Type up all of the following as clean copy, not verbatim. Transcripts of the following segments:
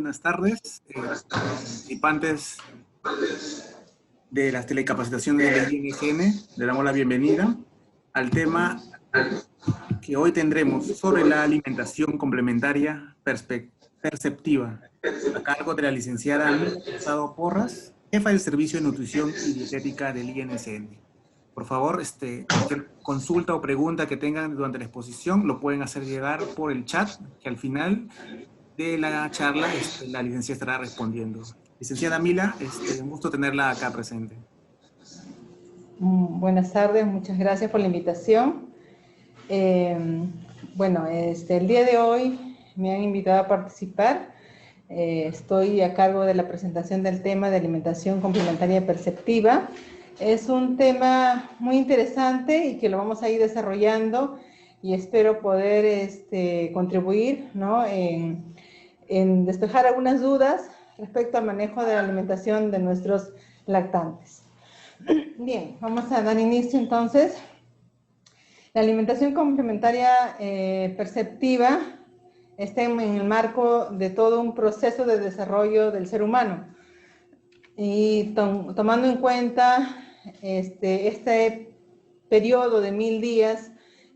buenas tardes, participantes de las telecapacitaciones del INGN. Le damos la bienvenida al tema que hoy tendremos sobre la alimentación complementaria perceptiva, a cargo de la licenciada Amila Cruzado Porras, jefa del Servicio de Nutrición y Dietética del INGN. Por favor, cualquier consulta o pregunta que tengan durante la exposición lo pueden hacer llegar por el chat, que al final de la charla la licenciada estará respondiendo. Licenciada Mila, un gusto tenerla acá presente. Buenas tardes, muchas gracias por la invitación. El día de hoy me han invitado a participar. Estoy a cargo de la presentación del tema de alimentación complementaria perceptiva. Es un tema muy interesante y que lo vamos a ir desarrollando y espero poder contribuir, ¿no?, en despejar algunas dudas respecto al manejo de la alimentación de nuestros lactantes. Bien, vamos a dar inicio entonces. La alimentación complementaria perceptiva está en el marco de todo un proceso de desarrollo del ser humano y tomando en cuenta este periodo de 1000 días,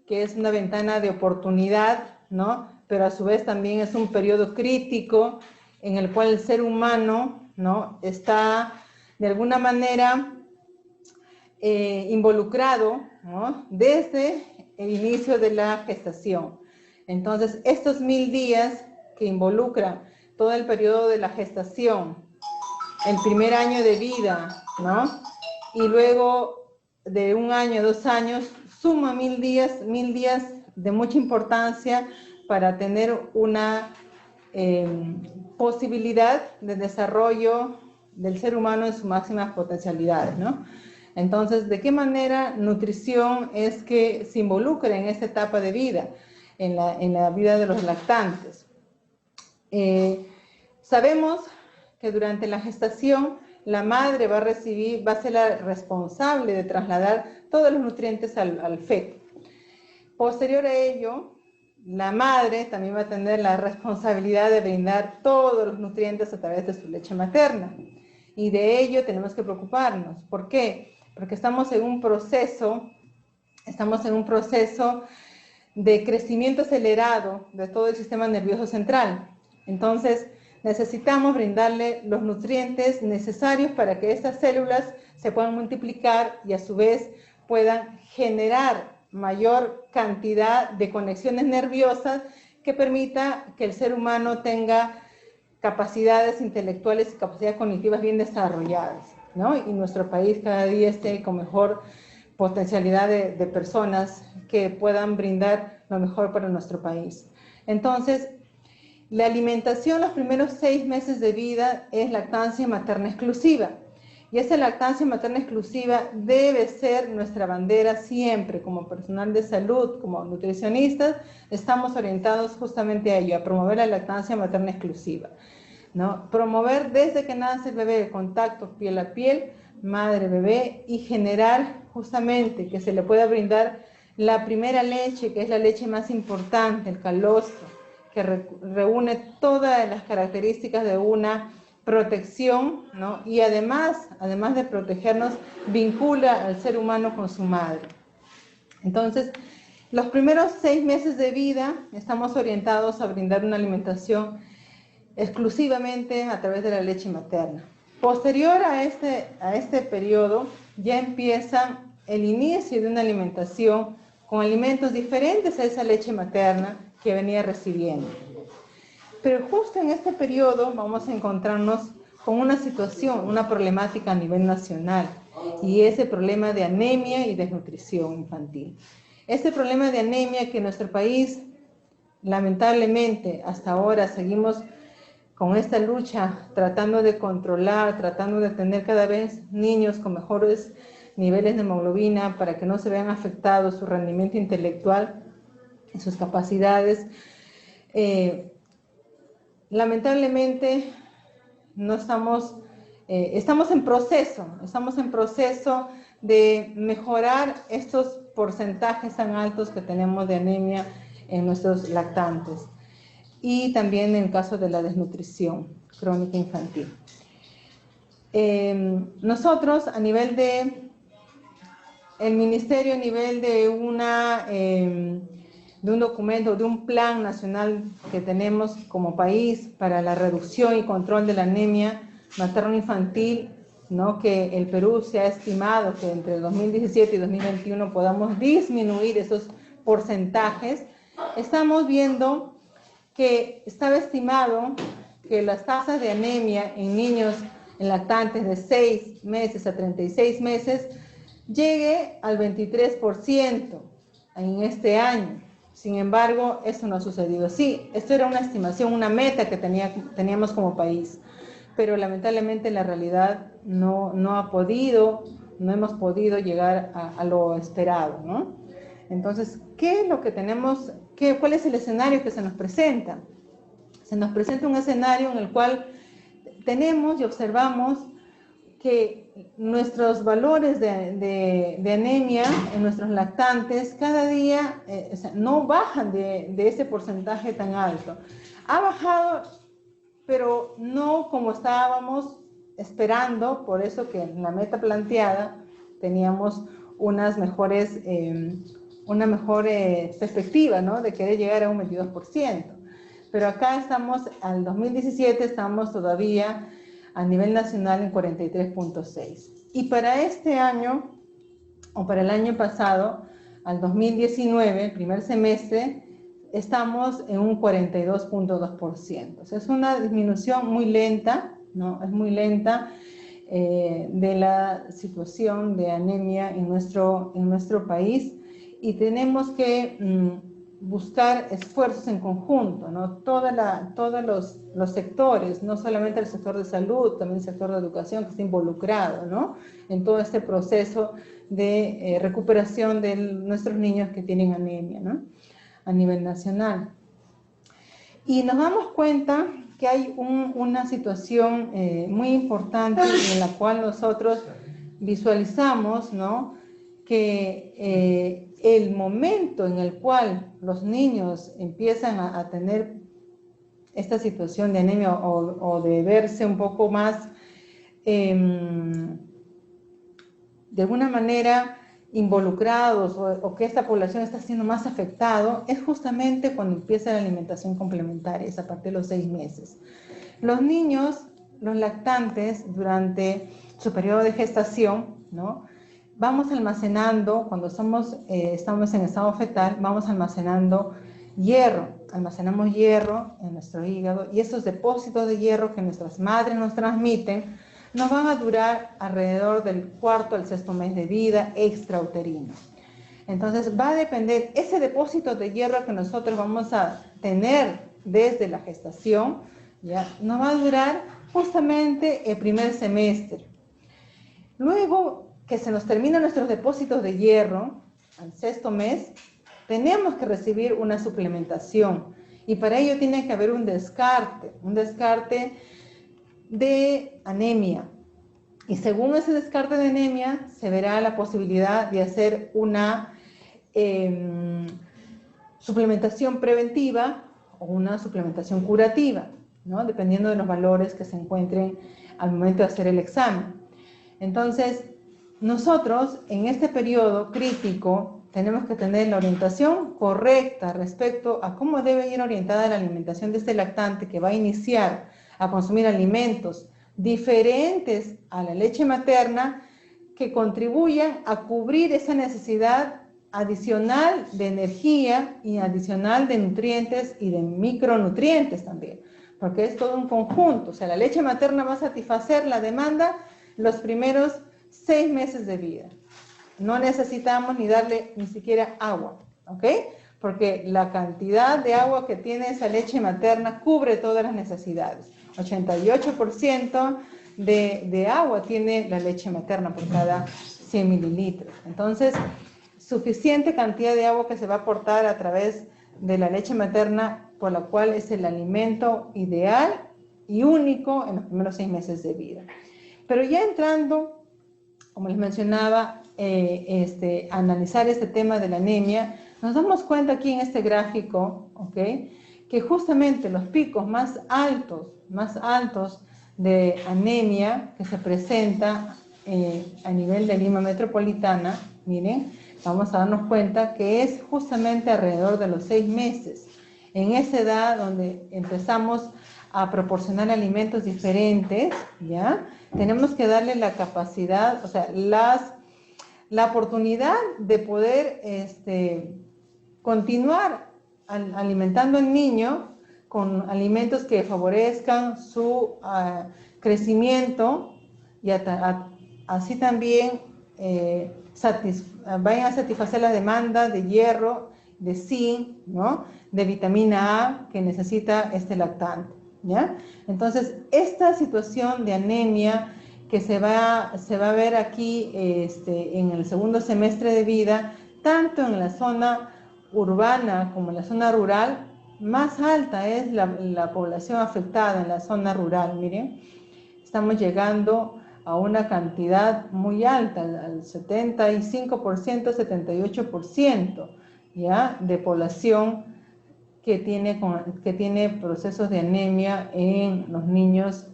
que es una ventana de oportunidad, ¿no?, pero a su vez también es un periodo crítico en el cual el ser humano, ¿no?, está de alguna manera involucrado, ¿no?, desde el inicio de la gestación. Entonces, estos 1000 días que involucran todo el periodo de la gestación, el primer año de vida, ¿no?, y luego de 1 año, 2 años, suma 1000 días de mucha importancia para tener una posibilidad de desarrollo del ser humano en sus máximas potencialidades, ¿no? Entonces, ¿de qué manera nutrición es que se involucra en esta etapa de vida, en la vida de los lactantes? Sabemos que durante la gestación la madre va a ser la responsable de trasladar todos los nutrientes al feto. Posterior a ello, la madre también va a tener la responsabilidad de brindar todos los nutrientes a través de su leche materna. Y de ello tenemos que preocuparnos. ¿Por qué? Porque estamos en un proceso de crecimiento acelerado de todo el sistema nervioso central. Entonces, necesitamos brindarle los nutrientes necesarios para que estas células se puedan multiplicar y a su vez puedan generar mayor cantidad de conexiones nerviosas que permita que el ser humano tenga capacidades intelectuales y capacidades cognitivas bien desarrolladas, ¿no? Y nuestro país cada día esté con mejor potencialidad de personas que puedan brindar lo mejor para nuestro país. Entonces, la alimentación los primeros 6 meses de vida es lactancia materna exclusiva. Y esa lactancia materna exclusiva debe ser nuestra bandera siempre, como personal de salud, como nutricionistas, estamos orientados justamente a ello, a promover la lactancia materna exclusiva, ¿no? Promover desde que nace el bebé el contacto piel a piel, madre-bebé, y generar justamente que se le pueda brindar la primera leche, que es la leche más importante, el calostro, que reúne todas las características de una protección, ¿no? Y además de protegernos, vincula al ser humano con su madre. Entonces, los primeros 6 meses de vida estamos orientados a brindar una alimentación exclusivamente a través de la leche materna. Posterior a este periodo, ya empieza el inicio de una alimentación con alimentos diferentes a esa leche materna que venía recibiendo. Pero justo en este periodo vamos a encontrarnos con una situación, una problemática a nivel nacional, y ese problema de anemia y desnutrición infantil. Este problema de anemia que en nuestro país, lamentablemente, hasta ahora seguimos con esta lucha, tratando de controlar, tratando de tener cada vez niños con mejores niveles de hemoglobina para que no se vean afectados su rendimiento intelectual y sus capacidades. Lamentablemente no estamos en proceso de mejorar estos porcentajes tan altos que tenemos de anemia en nuestros lactantes. y también en el caso de la desnutrición crónica infantil. Nosotros, a nivel de, el Ministerio, a nivel de un documento, de un plan nacional que tenemos como país para la reducción y control de la anemia materno-infantil, ¿no? Que el Perú se ha estimado que entre 2017 y 2021 podamos disminuir esos porcentajes. Estamos viendo que estaba estimado que las tasas de anemia en niños en lactantes de 6 meses a 36 meses llegue al 23% en este año. Sin embargo, eso no ha sucedido. Sí, esto era una estimación, una meta que teníamos como país, pero lamentablemente la realidad no hemos podido llegar a lo esperado, ¿no? Entonces, ¿qué es lo que tenemos? ¿Cuál es el escenario que se nos presenta? Se nos presenta un escenario en el cual tenemos y observamos que nuestros valores de anemia en nuestros lactantes cada día no bajan de ese porcentaje tan alto. Ha bajado, pero no como estábamos esperando, por eso que en la meta planteada teníamos una mejor perspectiva, ¿no? De querer llegar a un 22%. Pero acá estamos, al 2017 estamos todavía a nivel nacional en 43.6. Y para este año, o para el año pasado, al 2019, primer semestre, estamos en un 42.2%. O sea, es una disminución muy lenta, ¿no? Es muy lenta de la situación de anemia en nuestro país, y tenemos que buscar esfuerzos en conjunto, ¿no? Todos los sectores, no solamente el sector de salud, también el sector de educación que está involucrado, ¿no? En todo este proceso de recuperación de nuestros niños que tienen anemia, ¿no? A nivel nacional. Y nos damos cuenta que hay una situación muy importante en la cual nosotros visualizamos, ¿no? Que el momento en el cual los niños empiezan a tener esta situación de anemia o de verse un poco más, de alguna manera, involucrados o que esta población está siendo más afectado, es justamente cuando empieza la alimentación complementaria, es a partir de los 6 meses. Los niños, los lactantes, durante su periodo de gestación, ¿no? Vamos almacenando, cuando estamos en estado fetal, vamos almacenando hierro, almacenamos hierro en nuestro hígado, y esos depósitos de hierro que nuestras madres nos transmiten nos van a durar alrededor del 4º al 6º mes de vida extrauterino. Entonces va a depender, ese depósito de hierro que nosotros vamos a tener desde la gestación, ¿ya? Nos va a durar justamente el primer semestre. Luego que se nos terminan nuestros depósitos de hierro, al 6º mes, tenemos que recibir una suplementación, y para ello tiene que haber un descarte de anemia. Y según ese descarte de anemia, se verá la posibilidad de hacer una suplementación preventiva o una suplementación curativa, ¿no? Dependiendo de los valores que se encuentren al momento de hacer el examen. Entonces, nosotros en este periodo crítico tenemos que tener la orientación correcta respecto a cómo debe ir orientada la alimentación de este lactante que va a iniciar a consumir alimentos diferentes a la leche materna, que contribuyan a cubrir esa necesidad adicional de energía y adicional de nutrientes y de micronutrientes también, porque es todo un conjunto. O sea, la leche materna va a satisfacer la demanda los primeros 6 meses de vida. No necesitamos ni darle ni siquiera agua, ¿ok? Porque la cantidad de agua que tiene esa leche materna cubre todas las necesidades. 88% de agua tiene la leche materna por cada 100 mililitros. Entonces, suficiente cantidad de agua que se va a aportar a través de la leche materna, por la cual es el alimento ideal y único en los primeros 6 meses de vida. Pero ya entrando, como les mencionaba, analizar este tema de la anemia, nos damos cuenta aquí en este gráfico, ¿ok?, que justamente los picos más altos de anemia que se presenta a nivel de Lima metropolitana, miren, vamos a darnos cuenta que es justamente alrededor de los 6 meses. En esa edad donde empezamos a proporcionar alimentos diferentes, ¿ya? Tenemos que darle la capacidad, o sea, la oportunidad de poder continuar alimentando al niño con alimentos que favorezcan su crecimiento y así también vayan a satisfacer la demanda de hierro, de zinc, ¿no? De vitamina A que necesita este lactante, ¿ya? Entonces, esta situación de anemia que se va a ver aquí en el segundo semestre de vida, tanto en la zona urbana como en la zona rural, más alta es la población afectada en la zona rural. Miren, estamos llegando a una cantidad muy alta, al 75%, 78%, ¿ya? De población que tiene procesos de anemia en los niños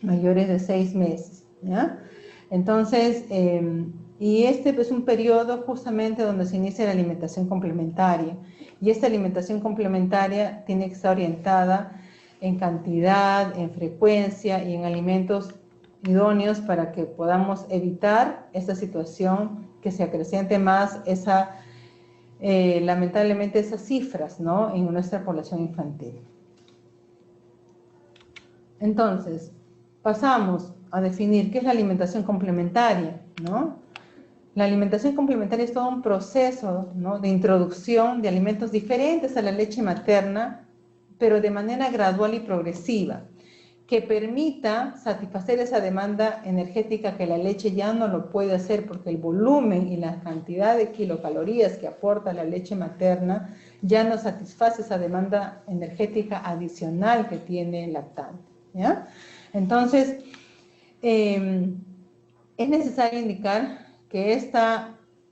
mayores de 6 meses, ¿ya? Entonces, y este es un periodo justamente donde se inicia la alimentación complementaria, y esta alimentación complementaria tiene que estar orientada en cantidad, en frecuencia y en alimentos idóneos para que podamos evitar esta situación que se acreciente más lamentablemente esas cifras, ¿no? En nuestra población infantil. Entonces, pasamos a definir qué es la alimentación complementaria, ¿no? La alimentación complementaria es todo un proceso, ¿no? De introducción de alimentos diferentes a la leche materna, pero de manera gradual y progresiva, que permita satisfacer esa demanda energética que la leche ya no lo puede hacer, porque el volumen y la cantidad de kilocalorías que aporta la leche materna ya no satisface esa demanda energética adicional que tiene el lactante, ¿ya? Entonces, es necesario indicar que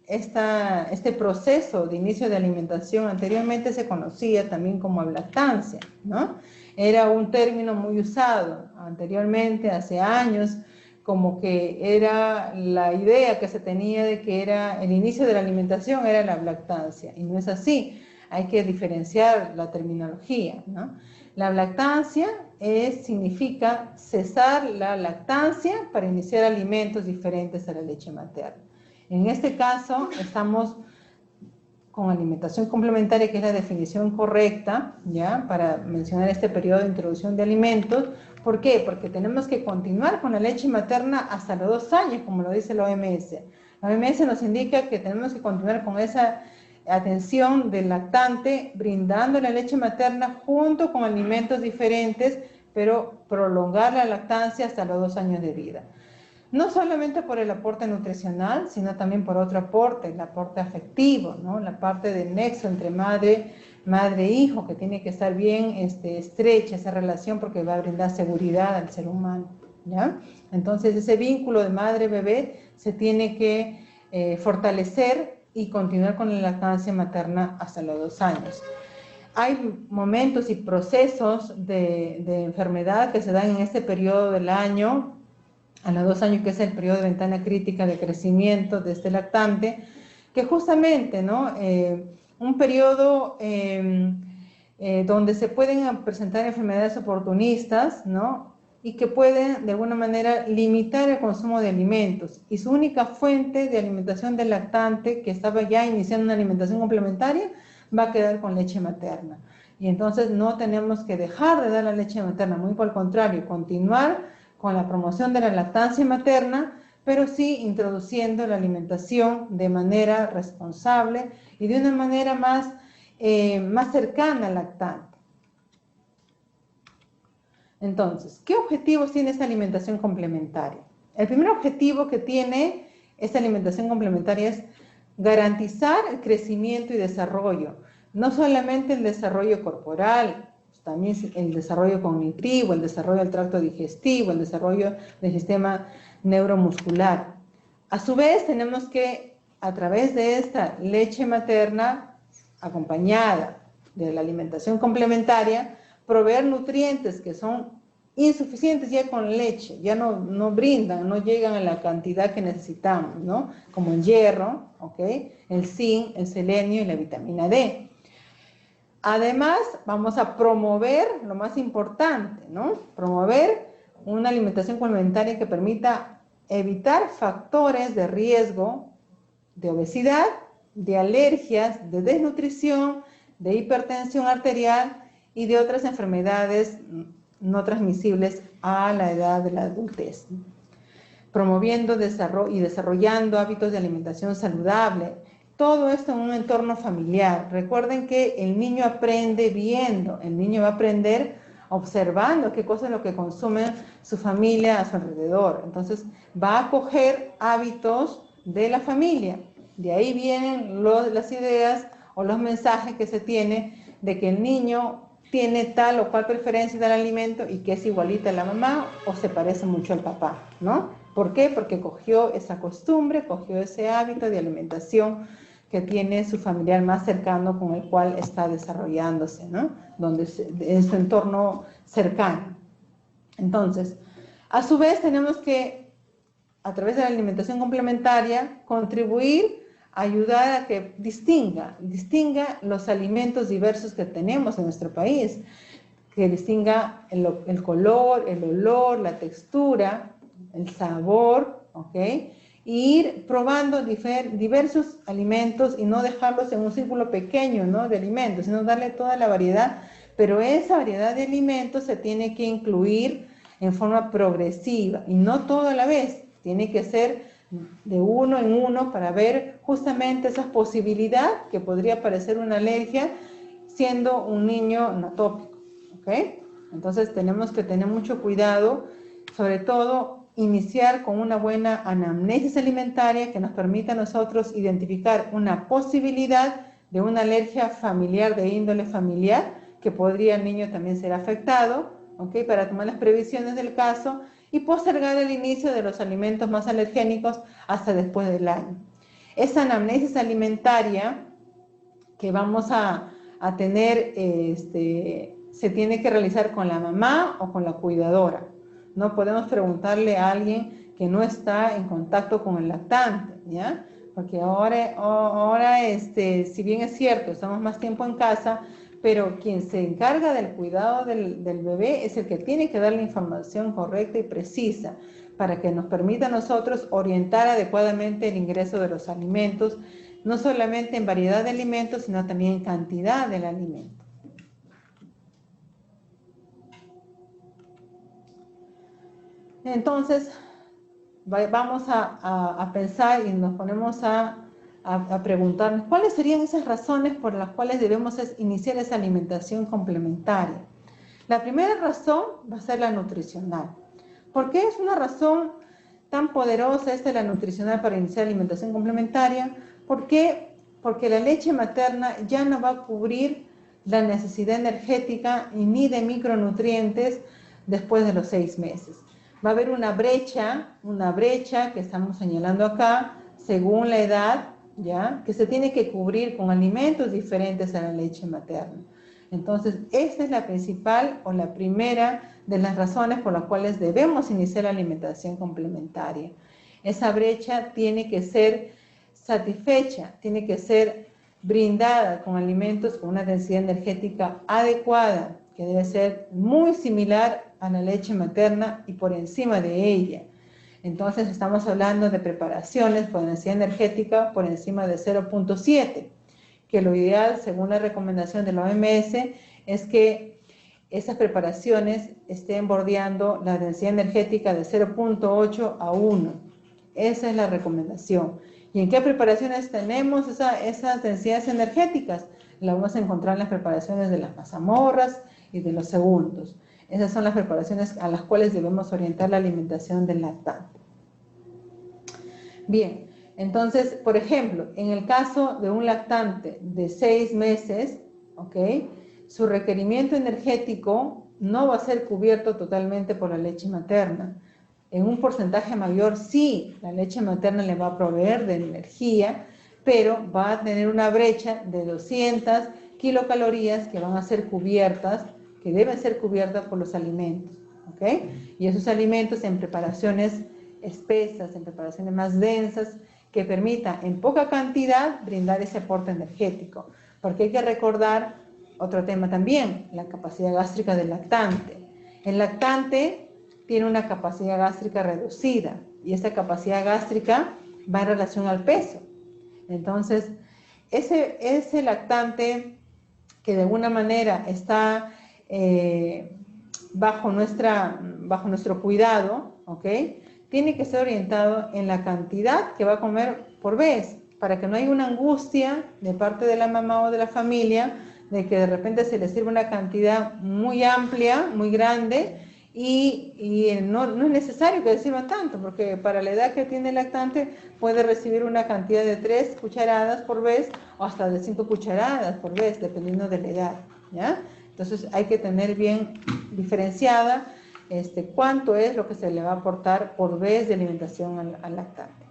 este proceso de inicio de alimentación anteriormente se conocía también como lactancia, ¿no? Era un término muy usado anteriormente, hace años, como que era la idea que se tenía de que era el inicio de la alimentación era la lactancia, y no es así. Hay que diferenciar la terminología, ¿no? La lactancia significa cesar la lactancia para iniciar alimentos diferentes a la leche materna. En este caso, estamos con alimentación complementaria, que es la definición correcta, ¿ya? Para mencionar este periodo de introducción de alimentos. ¿Por qué? Porque tenemos que continuar con la leche materna hasta los 2 años, como lo dice la OMS. La OMS nos indica que tenemos que continuar con esa atención del lactante, brindando la leche materna junto con alimentos diferentes, pero prolongar la lactancia hasta los 2 años de vida. No solamente por el aporte nutricional, sino también por otro aporte, el aporte afectivo, ¿no? La parte del nexo entre madre e hijo, que tiene que estar bien estrecha esa relación, porque va a brindar seguridad al ser humano, ¿ya? Entonces, ese vínculo de madre-bebé se tiene que fortalecer y continuar con la lactancia materna hasta los 2 años. Hay momentos y procesos de enfermedad que se dan en este periodo del año, a los 2 años, que es el periodo de ventana crítica de crecimiento de este lactante, que justamente, ¿no? Un periodo donde se pueden presentar enfermedades oportunistas, ¿no? Y que pueden de alguna manera limitar el consumo de alimentos, y su única fuente de alimentación del lactante, que estaba ya iniciando una alimentación complementaria, va a quedar con leche materna. Y entonces no tenemos que dejar de dar la leche materna, muy por el contrario, continuar con la promoción de la lactancia materna, pero sí introduciendo la alimentación de manera responsable y de una manera más cercana al lactante. Entonces, ¿qué objetivos tiene esta alimentación complementaria? El primer objetivo que tiene esta alimentación complementaria es garantizar el crecimiento y desarrollo, no solamente el desarrollo corporal, también el desarrollo cognitivo, el desarrollo del tracto digestivo, el desarrollo del sistema neuromuscular. A su vez, tenemos que, a través de esta leche materna acompañada de la alimentación complementaria, proveer nutrientes que son insuficientes ya con leche, ya no brindan, no llegan a la cantidad que necesitamos, ¿no? Como el hierro, ¿ok? El zinc, el selenio y la vitamina D. Además, vamos a promover lo más importante, ¿no? Promover una alimentación complementaria que permita evitar factores de riesgo de obesidad, de alergias, de desnutrición, de hipertensión arterial y de otras enfermedades no transmisibles a la edad de la adultez. Promoviendo y desarrollando hábitos de alimentación saludable. Todo esto en un entorno familiar. Recuerden que el niño aprende viendo, el niño va a aprender observando qué cosa es lo que consume su familia a su alrededor. Entonces, va a coger hábitos de la familia. De ahí vienen las ideas o los mensajes que se tiene de que el niño tiene tal o cual preferencia del alimento y que es igualita a la mamá o se parece mucho al papá, ¿no? ¿Por qué? Porque cogió esa costumbre, cogió ese hábito de alimentación que tiene su familiar más cercano con el cual está desarrollándose, ¿no? En su entorno cercano. Entonces, a su vez tenemos que, a través de la alimentación complementaria, contribuir a ayudar a que distinga los alimentos diversos que tenemos en nuestro país, que distinga el color, el olor, la textura, el sabor, ¿ok? Y ir probando diversos alimentos y no dejarlos en un círculo pequeño, ¿no? De alimentos, sino darle toda la variedad, pero esa variedad de alimentos se tiene que incluir en forma progresiva y no todo a la vez, tiene que ser de uno en uno para ver justamente esa posibilidad que podría parecer una alergia siendo un niño anatópico, ¿ok? Entonces tenemos que tener mucho cuidado, sobre todo iniciar con una buena anamnesis alimentaria que nos permita a nosotros identificar una posibilidad de una alergia familiar, de índole familiar, que podría el niño también ser afectado, ¿ok? Para tomar las previsiones del caso y postergar el inicio de los alimentos más alergénicos hasta después del año. Esa anamnesis alimentaria que vamos a tener, se tiene que realizar con la mamá o con la cuidadora. No podemos preguntarle a alguien que no está en contacto con el lactante, ¿ya? Porque ahora si bien es cierto, estamos más tiempo en casa, pero quien se encarga del cuidado del bebé es el que tiene que dar la información correcta y precisa para que nos permita a nosotros orientar adecuadamente el ingreso de los alimentos, no solamente en variedad de alimentos, sino también en cantidad del alimento. Entonces, vamos a pensar y nos ponemos a preguntarnos cuáles serían esas razones por las cuales debemos iniciar esa alimentación complementaria. La primera razón va a ser la nutricional. ¿Por qué es una razón tan poderosa esta la nutricional para iniciar alimentación complementaria? ¿Por qué? Porque la leche materna ya no va a cubrir la necesidad energética ni de micronutrientes después de los 6 meses. Va a haber una brecha que estamos señalando acá, según la edad, ¿ya? Que se tiene que cubrir con alimentos diferentes a la leche materna. Entonces, esta es la principal o la primera de las razones por las cuales debemos iniciar la alimentación complementaria. Esa brecha tiene que ser satisfecha, tiene que ser brindada con alimentos con una densidad energética adecuada, que debe ser muy similar a la leche materna y por encima de ella. Entonces estamos hablando de preparaciones con densidad energética por encima de 0.7, que lo ideal, según la recomendación de la OMS, es que esas preparaciones estén bordeando la densidad energética de 0.8 a 1. Esa es la recomendación. ¿Y en qué preparaciones tenemos esas densidades energéticas? Las vamos a encontrar en las preparaciones de las mazamorras y de los segundos. Esas son las preparaciones a las cuales debemos orientar la alimentación del lactante. Bien, entonces, por ejemplo, en el caso de un lactante de 6 meses, ¿ok? Su requerimiento energético no va a ser cubierto totalmente por la leche materna. En un porcentaje mayor, sí, la leche materna le va a proveer de energía, pero va a tener una brecha de 200, kilocalorías que van a ser cubiertas, que deben ser cubiertas por los alimentos, ¿ok? Y esos alimentos en preparaciones espesas, en preparaciones más densas, que permita en poca cantidad brindar ese aporte energético. Porque hay que recordar otro tema también, la capacidad gástrica del lactante. El lactante tiene una capacidad gástrica reducida y esa capacidad gástrica va en relación al peso. Entonces, ese lactante que de alguna manera está bajo nuestro cuidado, ¿ok? Tiene que ser orientado en la cantidad que va a comer por vez, para que no haya una angustia de parte de la mamá o de la familia de que de repente se le sirva una cantidad muy amplia, muy grande, y no es necesario que le sirva tanto, porque para la edad que tiene el lactante puede recibir una cantidad de 3 cucharadas por vez o hasta de 5 cucharadas por vez, dependiendo de la edad, ¿ya? Entonces hay que tener bien diferenciada cuánto es lo que se le va a aportar por vez de alimentación al lactante.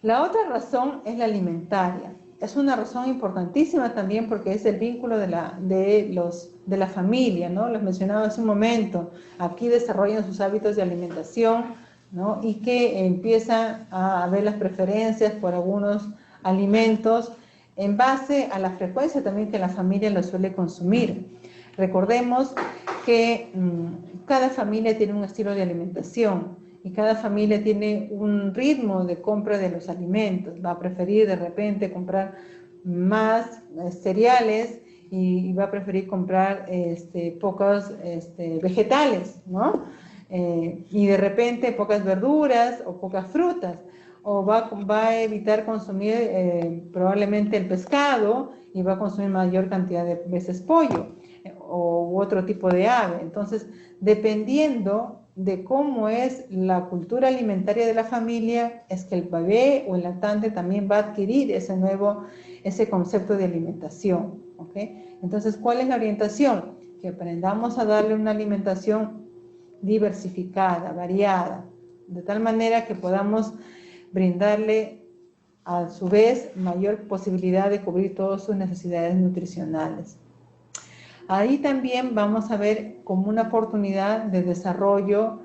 La otra razón es la alimentaria. Es una razón importantísima también porque es el vínculo de la familia, ¿no? Los mencionaba hace un momento. Aquí desarrollan sus hábitos de alimentación, ¿no? Y que empiezan a ver las preferencias por algunos alimentos en base a la frecuencia también que la familia lo suele consumir. Recordemos que cada familia tiene un estilo de alimentación y cada familia tiene un ritmo de compra de los alimentos. Va a preferir de repente comprar más cereales y va a preferir comprar pocos vegetales, ¿no? Y de repente pocas verduras o pocas frutas. O va a evitar consumir probablemente el pescado y va a consumir mayor cantidad de veces pollo u otro tipo de ave. Entonces, dependiendo de cómo es la cultura alimentaria de la familia, es que el bebé o el lactante también va a adquirir ese concepto de alimentación, ¿ok? Entonces, ¿cuál es la orientación? Que aprendamos a darle una alimentación diversificada, variada, de tal manera que podamos brindarle a su vez mayor posibilidad de cubrir todas sus necesidades nutricionales. Ahí también vamos a ver como una oportunidad de desarrollo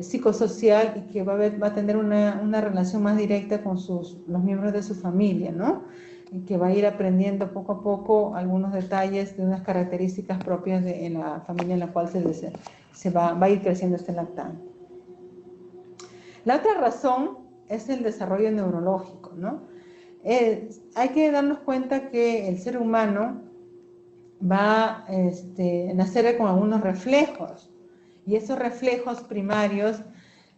psicosocial y que va a tener una relación más directa con los miembros de su familia, ¿no? Y que va a ir aprendiendo poco a poco algunos detalles de unas características propias de la familia en la cual se va a ir creciendo este lactante. La otra razón es el desarrollo neurológico, ¿no? Hay que darnos cuenta que el ser humano va a nacer con algunos reflejos y esos reflejos primarios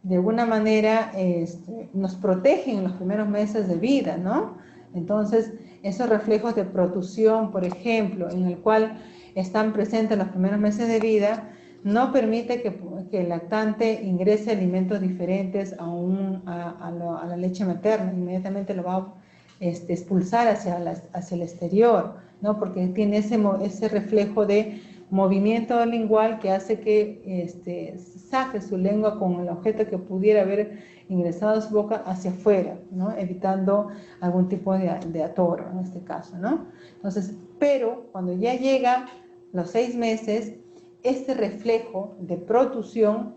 de alguna manera nos protegen en los primeros meses de vida, ¿no? Entonces, esos reflejos de protrusión, por ejemplo, en el cual están presentes en los primeros meses de vida, no permite que el lactante ingrese alimentos diferentes a la leche materna. Inmediatamente lo va a expulsar hacia el exterior, ¿no? Porque tiene ese reflejo de movimiento lingual que hace que saque su lengua con el objeto que pudiera haber ingresado a su boca hacia afuera, ¿no? Evitando algún tipo de atoro en este caso, ¿no? Entonces, pero cuando ya llega los 6 meses, este reflejo de protrusión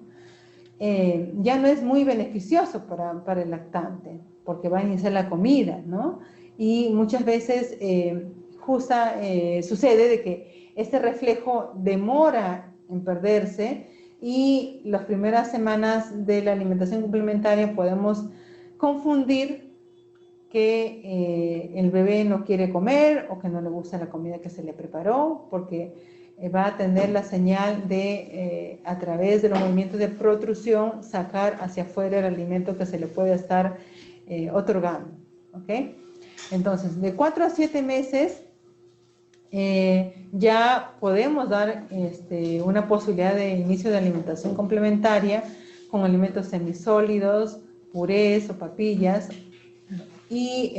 ya no es muy beneficioso para el lactante, porque va a iniciar la comida, ¿no? Y muchas veces sucede de que este reflejo demora en perderse y las primeras semanas de la alimentación complementaria podemos confundir que el bebé no quiere comer o que no le gusta la comida que se le preparó, porque va a tener la señal de, a través de los movimientos de protrusión, sacar hacia afuera el alimento que se le puede estar otorgando, ¿ok? Entonces, de 4 a 7 meses ya podemos dar una posibilidad de inicio de alimentación complementaria con alimentos semisólidos, purés o papillas. Y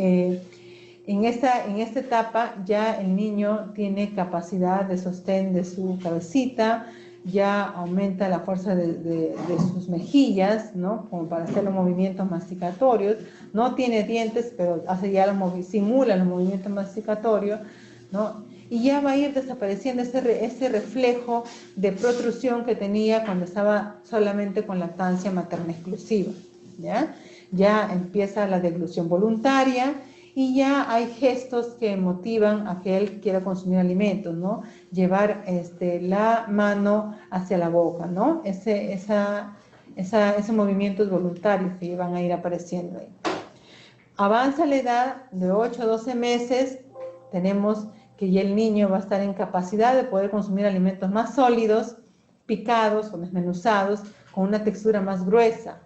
en esta etapa ya el niño tiene capacidad de sostén de su cabecita, ya aumenta la fuerza de sus mejillas, ¿no? Como para hacer los movimientos masticatorios. No tiene dientes, pero hace ya simula los movimientos masticatorios, ¿no? Y ya va a ir desapareciendo ese reflejo de protrusión que tenía cuando estaba solamente con lactancia materna exclusiva, ¿ya? Ya empieza la deglución voluntaria y ya hay gestos que motivan a que él quiera consumir alimentos, ¿no? Llevar la mano hacia la boca, ¿no? Esos movimientos voluntarios que van a ir apareciendo ahí. Avanza la edad de 8 a 12 meses, tenemos que ya el niño va a estar en capacidad de poder consumir alimentos más sólidos, picados o desmenuzados, con una textura más gruesa.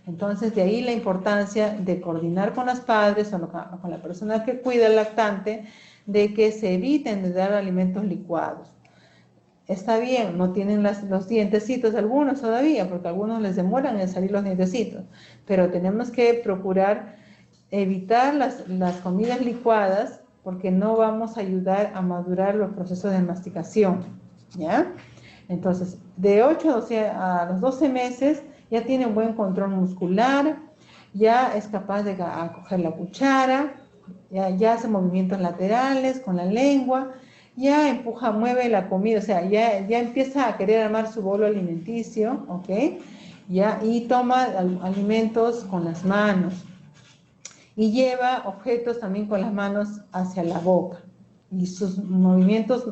Entonces, de ahí la importancia de coordinar con los padres o con la persona que cuida al lactante, de que se eviten de dar alimentos licuados. Está bien, no tienen los dientecitos algunos todavía, porque a algunos les demoran en salir los dientecitos, pero tenemos que procurar evitar las comidas licuadas, porque no vamos a ayudar a madurar los procesos de masticación, ¿ya? Entonces, de 8 a los 12 meses ya tiene un buen control muscular, ya es capaz de coger la cuchara, ya hace movimientos laterales con la lengua, ya empuja, mueve la comida, o sea, ya empieza a querer armar su bolo alimenticio, ¿ok? Y toma alimentos con las manos. Y lleva objetos también con las manos hacia la boca. Y sus movimientos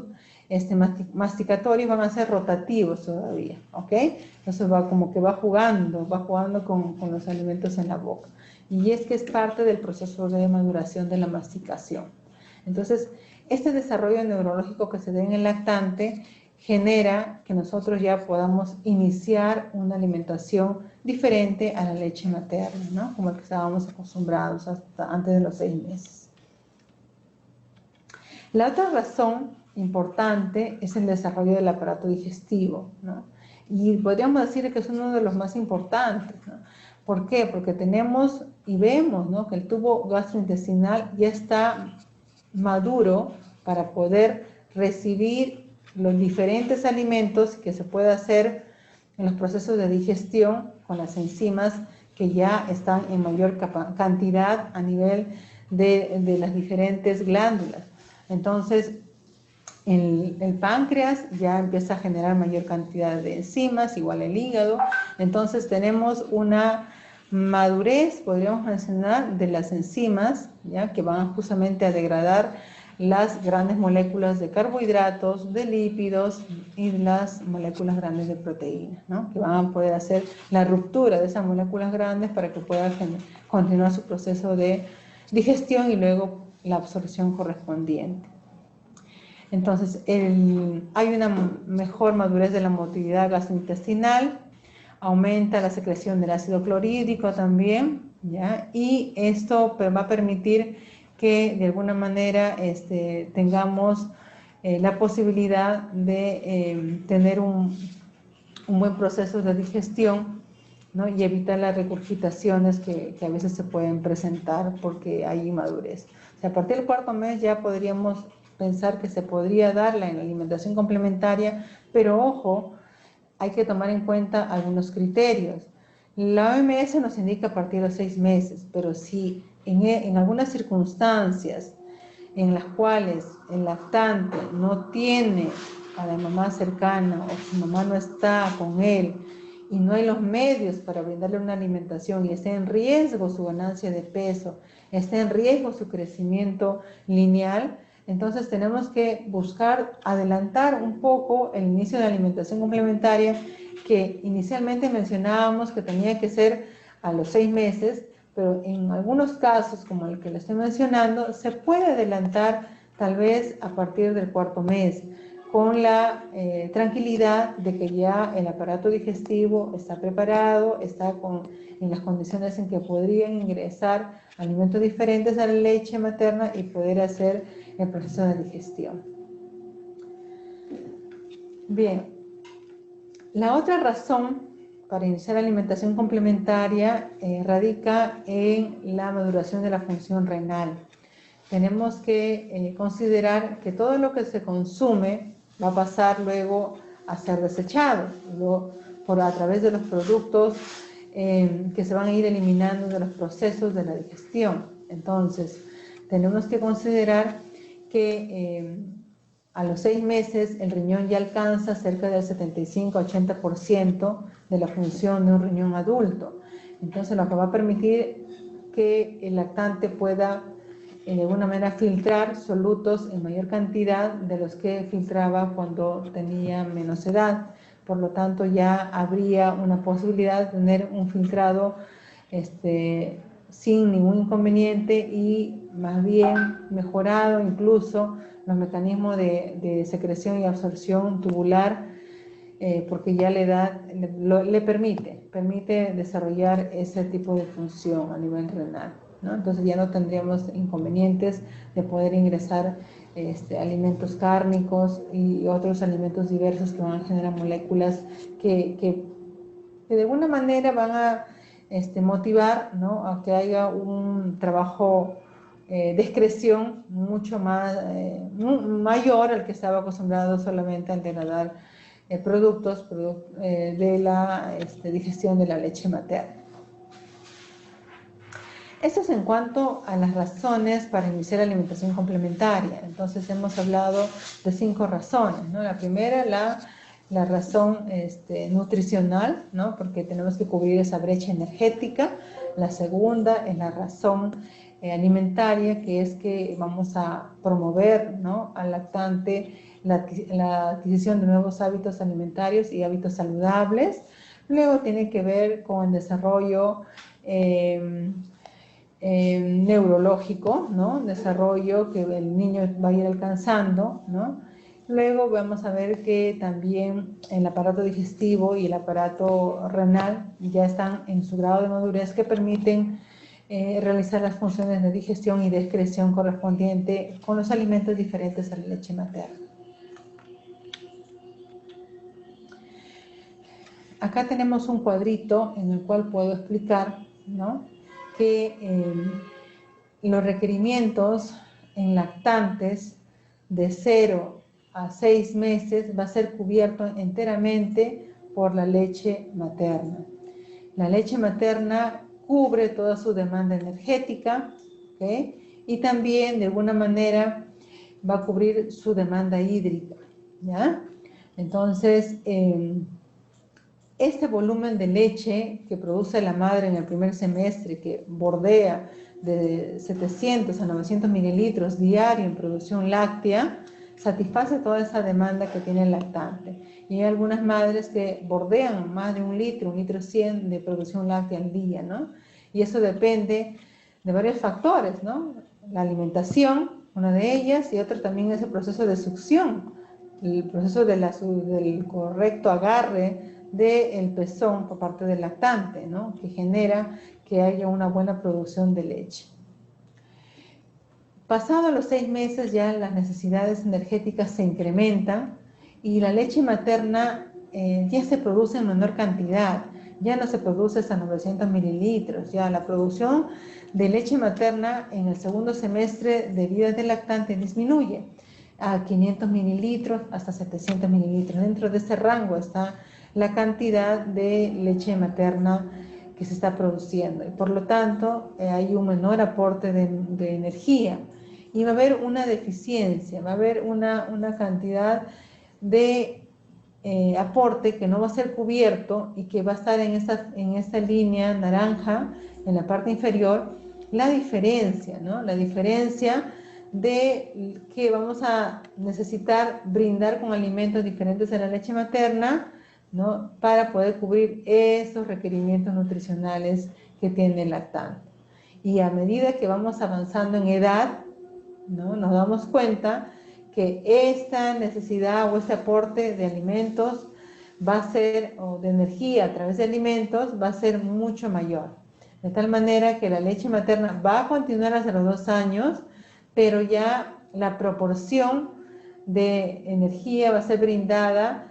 masticatorios van a ser rotativos todavía, ¿ok? Entonces como que va jugando con los alimentos en la boca. Y es que es parte del proceso de maduración de la masticación. Entonces, este desarrollo neurológico que se da en el lactante genera que nosotros ya podamos iniciar una alimentación diferente a la leche materna, ¿no? Como el que estábamos acostumbrados hasta antes de los 6 meses. La otra razón importante es el desarrollo del aparato digestivo, ¿no? Y podríamos decir que es uno de los más importantes, ¿no? ¿Por qué? Porque tenemos y vemos, ¿no?, que el tubo gastrointestinal ya está maduro para poder recibir los diferentes alimentos que se puede hacer en los procesos de digestión con las enzimas que ya están en mayor cantidad a nivel de las diferentes glándulas. Entonces, el páncreas ya empieza a generar mayor cantidad de enzimas, igual el hígado. Entonces tenemos una madurez, podríamos mencionar, de las enzimas, ¿ya?, que van justamente a degradar las grandes moléculas de carbohidratos, de lípidos y las moléculas grandes de proteínas, ¿no?, que van a poder hacer la ruptura de esas moléculas grandes para que pueda continuar su proceso de digestión y luego la absorción correspondiente. Entonces, hay una mejor madurez de la motilidad gastrointestinal, aumenta la secreción del ácido clorhídrico también, ¿ya? Y esto va a permitir que de alguna manera tengamos la posibilidad de tener un buen proceso de digestión, ¿no?, y evitar las regurgitaciones que a veces se pueden presentar porque hay inmadurez. O sea, a partir del 4.º mes ya podríamos pensar que se podría darla en la alimentación complementaria, pero ojo, hay que tomar en cuenta algunos criterios. La OMS nos indica a partir de los 6 meses, pero si en algunas circunstancias en las cuales el lactante no tiene a la mamá cercana o su mamá no está con él y no hay los medios para brindarle una alimentación y está en riesgo su ganancia de peso, está en riesgo su crecimiento lineal, entonces tenemos que buscar adelantar un poco el inicio de la alimentación complementaria, que inicialmente mencionábamos que tenía que ser a los 6 meses, pero en algunos casos, como el que le estoy mencionando, se puede adelantar tal vez a partir del 4.º mes, con la tranquilidad de que ya el aparato digestivo está preparado, está en las condiciones en que podrían ingresar alimentos diferentes a la leche materna y poder hacer el proceso de digestión. Bien, la otra razón para iniciar la alimentación complementaria radica en la maduración de la función renal. Tenemos que considerar que todo lo que se consume va a pasar luego a ser desechados a través de los productos que se van a ir eliminando de los procesos de la digestión. Entonces, tenemos que considerar que a los 6 meses el riñón ya alcanza cerca del 75-80% de la función de un riñón adulto. Entonces, lo que va a permitir que el lactante pueda de alguna manera filtrar solutos en mayor cantidad de los que filtraba cuando tenía menos edad. Por lo tanto, ya habría una posibilidad de tener un filtrado sin ningún inconveniente y más bien mejorado incluso los mecanismos de secreción y absorción tubular, porque ya la edad le permite desarrollar ese tipo de función a nivel renal, ¿no? Entonces ya no tendríamos inconvenientes de poder ingresar alimentos cárnicos y otros alimentos diversos que van a generar moléculas que de alguna manera van a motivar, ¿no?, a que haya un trabajo de excreción mucho más mayor al que estaba acostumbrado solamente al degradar productos de la digestión de la leche materna. Esto es en cuanto a las razones para iniciar la alimentación complementaria. Entonces hemos hablado de 5 razones, ¿no? La primera, la razón nutricional, ¿no?, porque tenemos que cubrir esa brecha energética. La segunda es la razón alimentaria, que es que vamos a promover, ¿no?, al lactante la adquisición de nuevos hábitos alimentarios y hábitos saludables. Luego tiene que ver con el desarrollo neurológico, ¿no?, desarrollo que el niño va a ir alcanzando, ¿no? Luego vamos a ver que también el aparato digestivo y el aparato renal ya están en su grado de madurez que permiten realizar las funciones de digestión y de excreción correspondiente con los alimentos diferentes a la leche materna. Acá tenemos un cuadrito en el cual puedo explicar, ¿no?, que los requerimientos en lactantes de 0 a 6 meses va a ser cubierto enteramente por la leche materna. La leche materna cubre toda su demanda energética, ¿okay?, y también de alguna manera va a cubrir su demanda hídrica, ¿ya? Entonces, este volumen de leche que produce la madre en el primer semestre, que bordea de 700 a 900 mililitros diario en producción láctea, satisface toda esa demanda que tiene el lactante. Y hay algunas madres que bordean más de 1 litro 100 de producción láctea al día, ¿no? Y eso depende de varios factores, ¿no? La alimentación, una de ellas, y otra también es el proceso de succión, el proceso del correcto agarre del pezón por parte del lactante, ¿no?, que genera que haya una buena producción de leche. Pasados los 6 meses ya las necesidades energéticas se incrementan y la leche materna ya se produce en menor cantidad, ya no se produce hasta 900 mililitros, ya la producción de leche materna en el segundo semestre de vida del lactante disminuye a 500 mililitros hasta 700 mililitros. Dentro de ese rango está la cantidad de leche materna que se está produciendo y por lo tanto hay un menor aporte de energía y va a haber una deficiencia, va a haber una cantidad de aporte que no va a ser cubierto y que va a estar en esta línea naranja en la parte inferior, la diferencia, ¿no?, la diferencia de que vamos a necesitar brindar con alimentos diferentes a la leche materna, ¿no?, para poder cubrir esos requerimientos nutricionales que tiene el lactante. Y a medida que vamos avanzando en edad, ¿no?, nos damos cuenta que esta necesidad o este aporte de alimentos va a ser, o de energía a través de alimentos, va a ser mucho mayor. De tal manera que la leche materna va a continuar hasta los 2 años, pero ya la proporción de energía va a ser brindada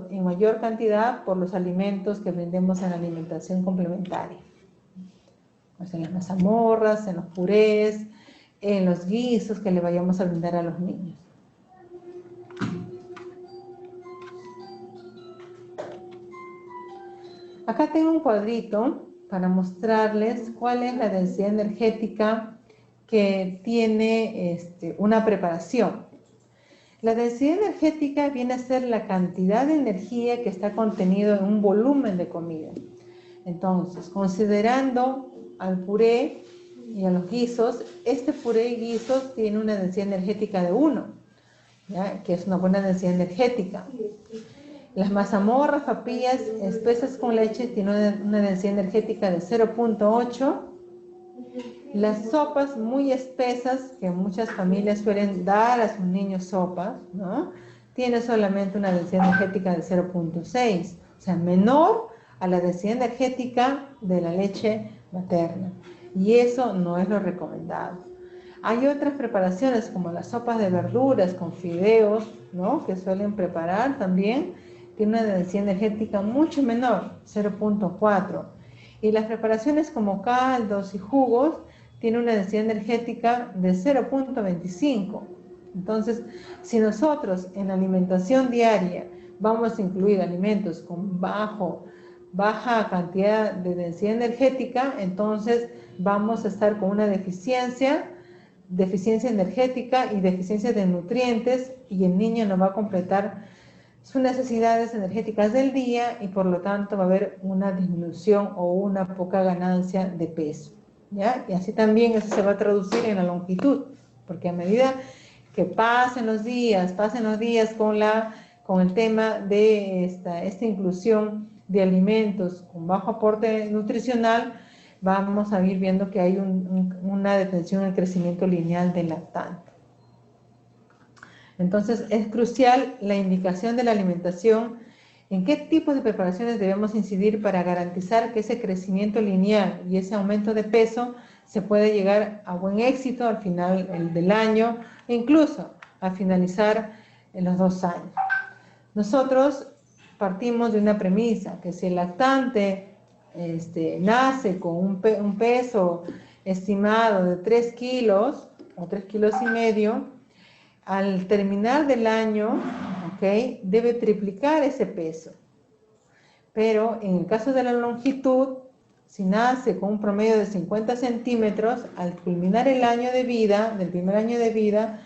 en mayor cantidad por los alimentos que brindemos en la alimentación complementaria. Pues en las mazamorras, en los purés, en los guisos que le vayamos a brindar a los niños. Acá tengo un cuadrito para mostrarles cuál es la densidad energética que tiene una preparación. La densidad energética viene a ser la cantidad de energía que está contenido en un volumen de comida. Entonces, considerando al puré y a los guisos, este puré y guisos tiene una densidad energética de 1, ¿ya? Que es una buena densidad energética. Las mazamorras, papillas espesas con leche tienen una densidad energética de 0.8. Las sopas muy espesas, que muchas familias suelen dar a sus niños sopas, ¿no? Tiene solamente una densidad energética de 0.6, o sea, menor a la densidad energética de la leche materna. Y eso no es lo recomendado. Hay otras preparaciones como las sopas de verduras con fideos, ¿no? Que suelen preparar también, tiene una densidad energética mucho menor, 0.4. Y las preparaciones como caldos y jugos tienen una densidad energética de 0.25. Entonces, si nosotros en la alimentación diaria vamos a incluir alimentos con baja cantidad de densidad energética, entonces vamos a estar con una deficiencia energética y deficiencia de nutrientes, y el niño no va a completar sus necesidades energéticas del día y por lo tanto va a haber una disminución o una poca ganancia de peso, ¿ya? Y así también eso se va a traducir en la longitud, porque a medida que pasen los días con el tema de esta inclusión de alimentos con bajo aporte nutricional, vamos a ir viendo que hay una detención en el crecimiento lineal del lactante. Entonces, es crucial la indicación de la alimentación, en qué tipo de preparaciones debemos incidir para garantizar que ese crecimiento lineal y ese aumento de peso se puede llegar a buen éxito al final del año, e incluso al finalizar en los 2 años. Nosotros partimos de una premisa, que si el lactante nace con un peso estimado de 3 kilos o 3 kilos y medio, al terminar del año, ¿okay?, debe triplicar ese peso. Pero en el caso de la longitud, si nace con un promedio de 50 centímetros, al culminar el año de vida, del primer año de vida,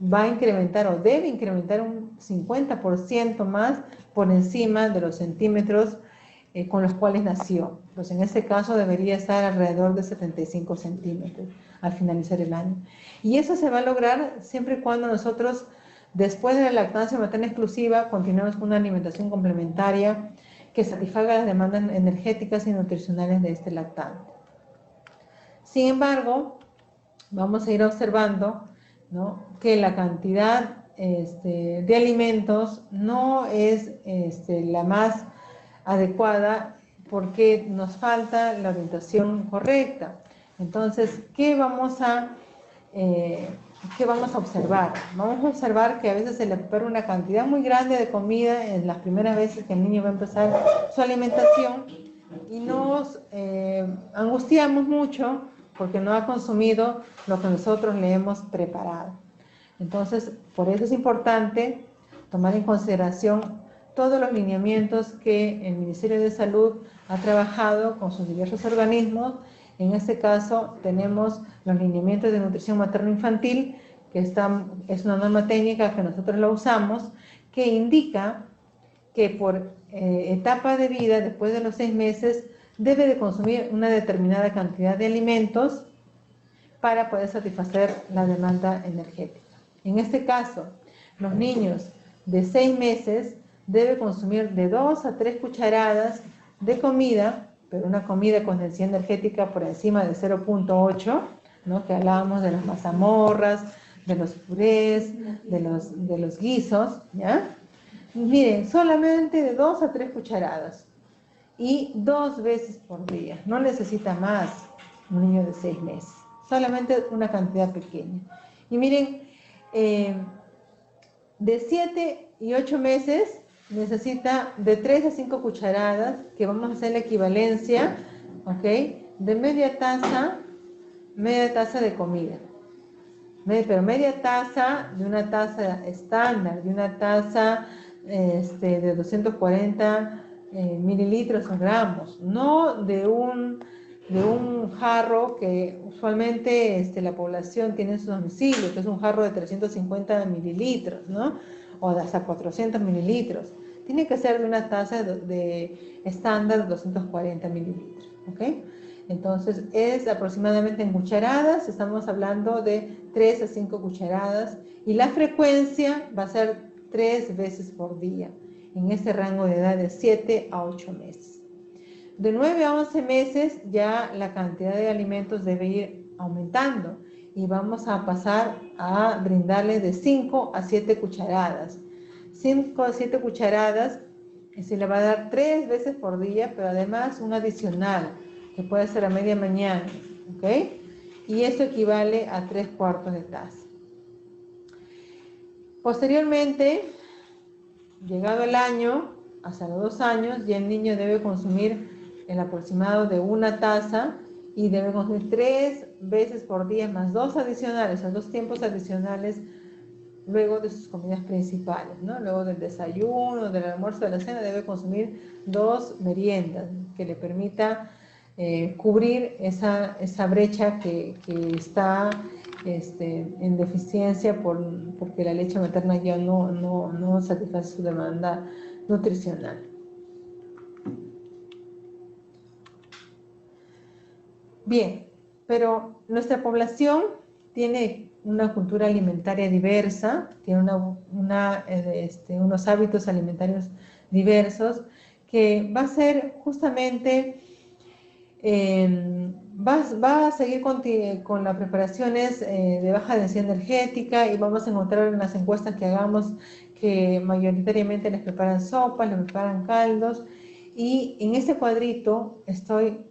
va a incrementar o debe incrementar un 50% más por encima de los centímetros con los cuales nació. Pues en ese caso debería estar alrededor de 75 centímetros al finalizar el año. Y eso se va a lograr siempre y cuando nosotros, después de la lactancia materna exclusiva, continuemos con una alimentación complementaria que satisfaga las demandas energéticas y nutricionales de este lactante. Sin embargo, vamos a ir observando, ¿no?, que la cantidad de alimentos no es la más adecuada porque nos falta la orientación correcta. Entonces, ¿qué vamos a observar? Vamos a observar que a veces se le prepara una cantidad muy grande de comida en las primeras veces que el niño va a empezar su alimentación y nos angustiamos mucho porque no ha consumido lo que nosotros le hemos preparado. Entonces, por eso es importante tomar en consideración todos los lineamientos que el Ministerio de Salud ha trabajado con sus diversos organismos. En este caso tenemos los lineamientos de nutrición materno-infantil, que es una norma técnica que nosotros la usamos, que indica que por etapa de vida, después de los 6 meses, debe de consumir una determinada cantidad de alimentos para poder satisfacer la demanda energética. En este caso, los niños de 6 meses debe consumir de 2 a 3 cucharadas de comida, pero una comida con densidad energética por encima de 0.8, ¿no?, que hablábamos de las mazamorras, de los purés, de los guisos, ¿ya? Miren, solamente de 2 a 3 cucharadas y 2 veces por día. No necesita más un niño de 6 meses, solamente una cantidad pequeña. Y miren, de 7 y 8 meses necesita de 3 a 5 cucharadas, que vamos a hacer la equivalencia, ¿ok?, de media taza de comida. Pero media taza de una taza estándar, de una taza de 240 mililitros o gramos, no de un jarro que usualmente la población tiene en su domicilio, que es un jarro de 350 mililitros, ¿no? O de hasta 400 mililitros. Tiene que ser de una taza de estándar de 240 mililitros, ¿ok? Entonces, es aproximadamente en cucharadas, estamos hablando de 3 a 5 cucharadas, y la frecuencia va a ser 3 veces por día, en este rango de edad de 7 a 8 meses. De 9 a 11 meses ya la cantidad de alimentos debe ir aumentando y vamos a pasar a brindarle de 5 a 7 cucharadas. 5 a 7 cucharadas se le va a dar 3 veces por día, pero además un adicional que puede ser a media mañana, ¿ok? Y esto equivale a 3/4 de taza. Posteriormente, llegado el año, hasta los 2 años, ya el niño debe consumir el aproximado de una taza y debe consumir 3 veces por día más 2 adicionales, o sea, 2 tiempos adicionales luego de sus comidas principales, ¿no? Luego del desayuno, del almuerzo, de la cena, debe consumir 2 meriendas que le permita cubrir esa brecha que está en deficiencia porque la leche materna ya no satisface su demanda nutricional. Bien, pero nuestra población tiene una cultura alimentaria diversa, tiene unos hábitos alimentarios diversos, que va a ser justamente, va a seguir con las preparaciones de baja densidad energética, y vamos a encontrar en las encuestas que hagamos que mayoritariamente les preparan sopas, les preparan caldos, y en este cuadrito estoy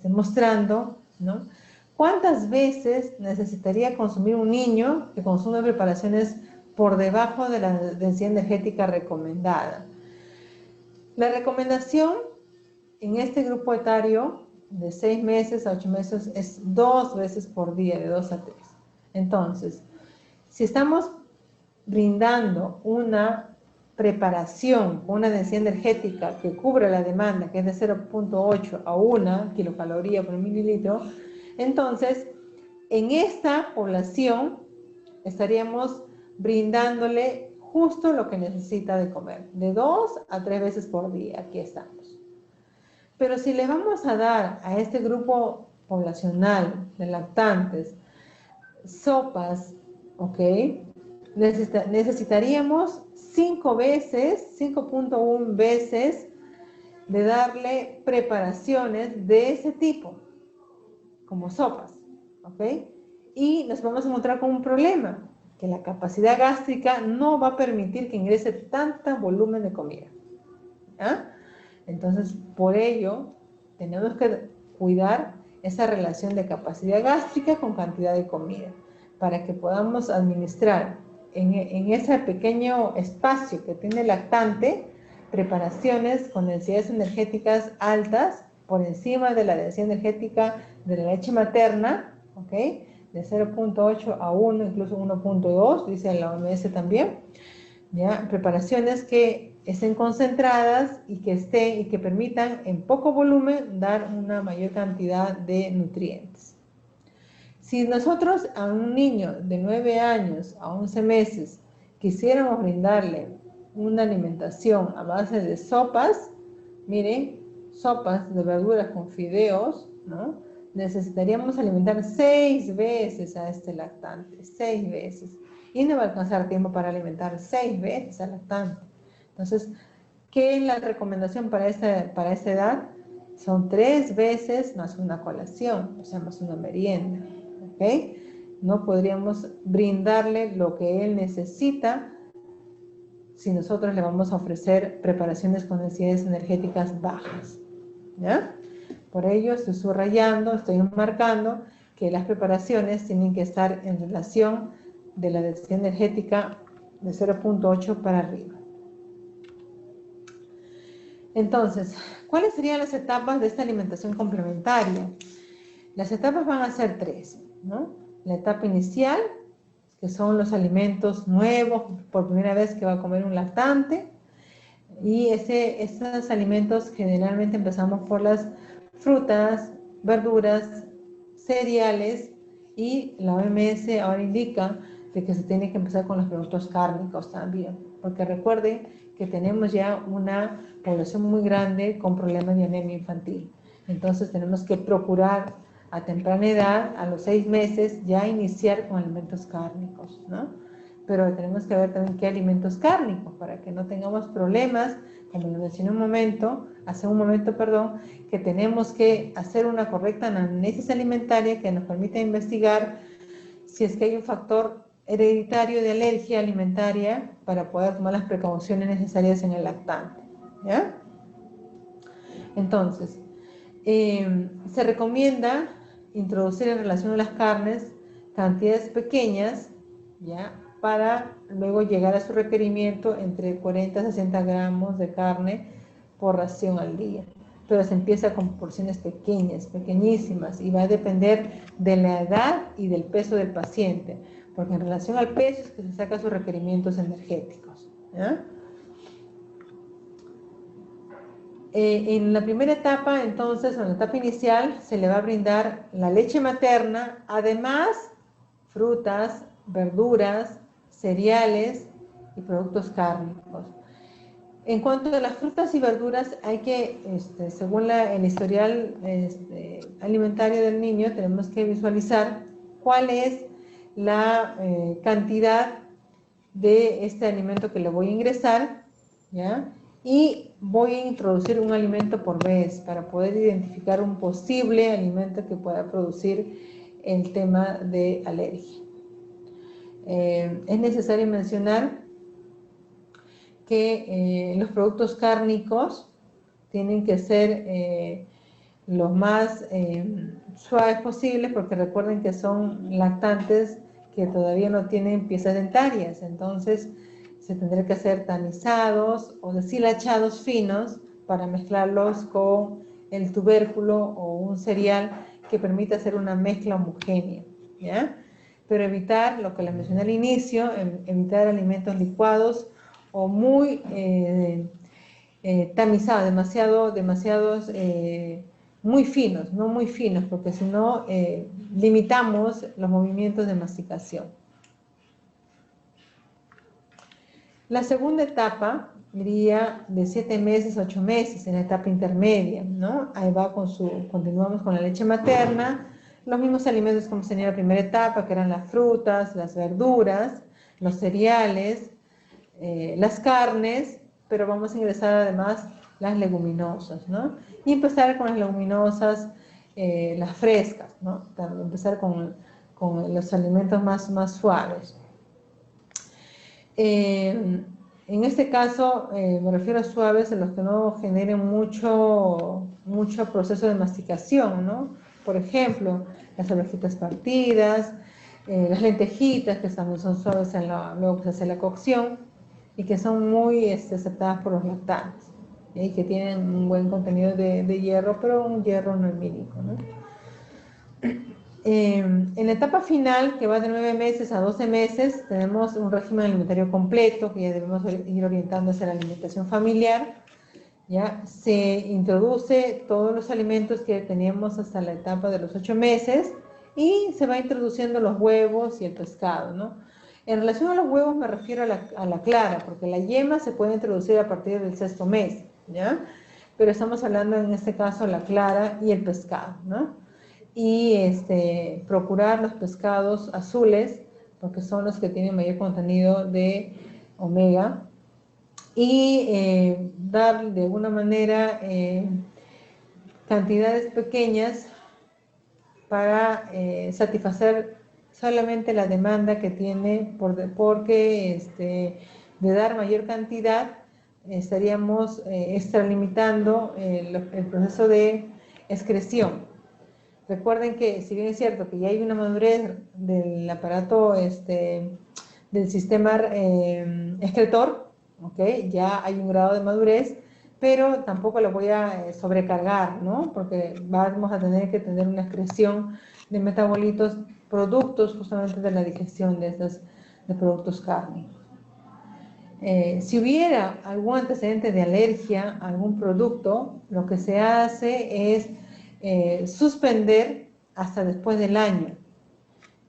mostrando, ¿no?, cuántas veces necesitaría consumir un niño que consume preparaciones por debajo de la densidad energética recomendada. La recomendación en este grupo etario de 6 meses a 8 meses es 2 veces por día, de 2 a 3. Entonces, si estamos brindando una preparación con una densidad energética que cubra la demanda, que es de 0.8 a 1 kilocaloría por mililitro, entonces en esta población estaríamos brindándole justo lo que necesita de comer, de 2 a 3 veces por día. Aquí estamos. Pero si le vamos a dar a este grupo poblacional de lactantes sopas, ¿ok?, necesitaríamos 5 veces, 5.1 veces de darle preparaciones de ese tipo, como sopas, ¿ok? Y nos vamos a encontrar con un problema, que la capacidad gástrica no va a permitir que ingrese tanto volumen de comida, ¿ah? Entonces, por ello, tenemos que cuidar esa relación de capacidad gástrica con cantidad de comida, para que podamos administrar en ese pequeño espacio que tiene el lactante preparaciones con densidades energéticas altas, por encima de la densidad energética de la leche materna, ¿ok?, de 0.8 a 1, incluso 1.2, dice la OMS también, ¿ya? Preparaciones que estén concentradas y que permitan en poco volumen dar una mayor cantidad de nutrientes. Si nosotros a un niño de 9 años a 11 meses quisiéramos brindarle una alimentación a base de sopas, miren, sopas de verduras con fideos, ¿no?, necesitaríamos alimentar 6 veces a este lactante, 6 veces. Y no va a alcanzar tiempo para alimentar 6 veces al lactante. Entonces, ¿qué es la recomendación para esta edad? Son 3 veces más una colación, o sea, más una merienda, ¿ok? No podríamos brindarle lo que él necesita si nosotros le vamos a ofrecer preparaciones con densidades energéticas bajas, ¿ya? Por ello, estoy subrayando, estoy marcando que las preparaciones tienen que estar en relación de la densidad energética de 0.8 para arriba. Entonces, ¿cuáles serían las etapas de esta alimentación complementaria? Las etapas van a ser 3, ¿no? La etapa inicial, que son los alimentos nuevos por primera vez que va a comer un lactante. Y esos alimentos generalmente empezamos por las frutas, verduras, cereales, y la OMS ahora indica de que se tiene que empezar con los productos cárnicos también, porque recuerden que tenemos ya una población muy grande con problemas de anemia infantil. Entonces tenemos que procurar a temprana edad, a los 6 meses, ya iniciar con alimentos cárnicos, ¿no? Pero tenemos que ver también qué alimentos cárnicos para que no tengamos problemas, como lo mencioné hace un momento, que tenemos que hacer una correcta anamnesis alimentaria que nos permita investigar si es que hay un factor hereditario de alergia alimentaria para poder tomar las precauciones necesarias en el lactante, ¿ya? Entonces, se recomienda introducir en relación a las carnes cantidades pequeñas, ¿ya? Para luego llegar a su requerimiento entre 40 a 60 gramos de carne por ración al día. Pero se empieza con porciones pequeñas, pequeñísimas, y va a depender de la edad y del peso del paciente, porque en relación al peso es que se saca sus requerimientos energéticos, ¿ya? En la primera etapa, entonces, en la etapa inicial, se le va a brindar la leche materna, además frutas, verduras, cereales y productos cárnicos. En cuanto a las frutas y verduras, hay que, según el historial alimentario del niño, tenemos que visualizar cuál es la cantidad de este alimento que le voy a ingresar, ¿ya? Y voy a introducir un alimento por vez para poder identificar un posible alimento que pueda producir el tema de alergia. Es necesario mencionar que los productos cárnicos tienen que ser los más suaves posibles, porque recuerden que son lactantes que todavía no tienen piezas dentarias, entonces se tendrá que hacer tamizados o deshilachados finos para mezclarlos con el tubérculo o un cereal que permita hacer una mezcla homogénea, ¿ya? Pero evitar, lo que les mencioné al inicio, evitar alimentos licuados o muy tamizados, demasiados muy finos, no muy finos, porque si no limitamos los movimientos de masticación. La segunda etapa iría de 7 meses a 8 meses, en la etapa intermedia, ¿no? Ahí va continuamos con la leche materna, los mismos alimentos como tenía la primera etapa, que eran las frutas, las verduras, los cereales, las carnes, pero vamos a ingresar además las leguminosas, ¿no? Y empezar con las leguminosas, las frescas, ¿no? Empezar con los alimentos más suaves. En este caso, me refiero a suaves en los que no generen mucho proceso de masticación, ¿no? Por ejemplo, las arvejitas partidas, las lentejitas, que también son suaves luego que se hace la cocción, y que son muy aceptadas por los lactantes, y que tienen un buen contenido de hierro, pero un hierro no emílico, ¿no? En la etapa final, que va de 9 meses a 12 meses, tenemos un régimen alimentario completo, que ya debemos ir orientando hacia la alimentación familiar. ¿Ya? Se introduce todos los alimentos que teníamos hasta la etapa de los 8 meses y se va introduciendo los huevos y el pescado, ¿no? En relación a los huevos me refiero a la clara, porque la yema se puede introducir a partir del 6º mes, ¿ya? Pero estamos hablando en este caso la clara y el pescado, ¿no? Y procurar los pescados azules, porque son los que tienen mayor contenido de omega, y dar de alguna manera cantidades pequeñas para satisfacer solamente la demanda que tiene, porque de dar mayor cantidad estaríamos extralimitando el proceso de excreción. Recuerden que, si bien es cierto que ya hay una madurez del aparato del sistema excretor, ¿okay? Ya hay un grado de madurez, pero tampoco lo voy a sobrecargar, ¿no? Porque vamos a tener que tener una excreción de metabolitos, productos justamente de la digestión de productos cárnicos. Si hubiera algún antecedente de alergia a algún producto, lo que se hace es suspender hasta después del año,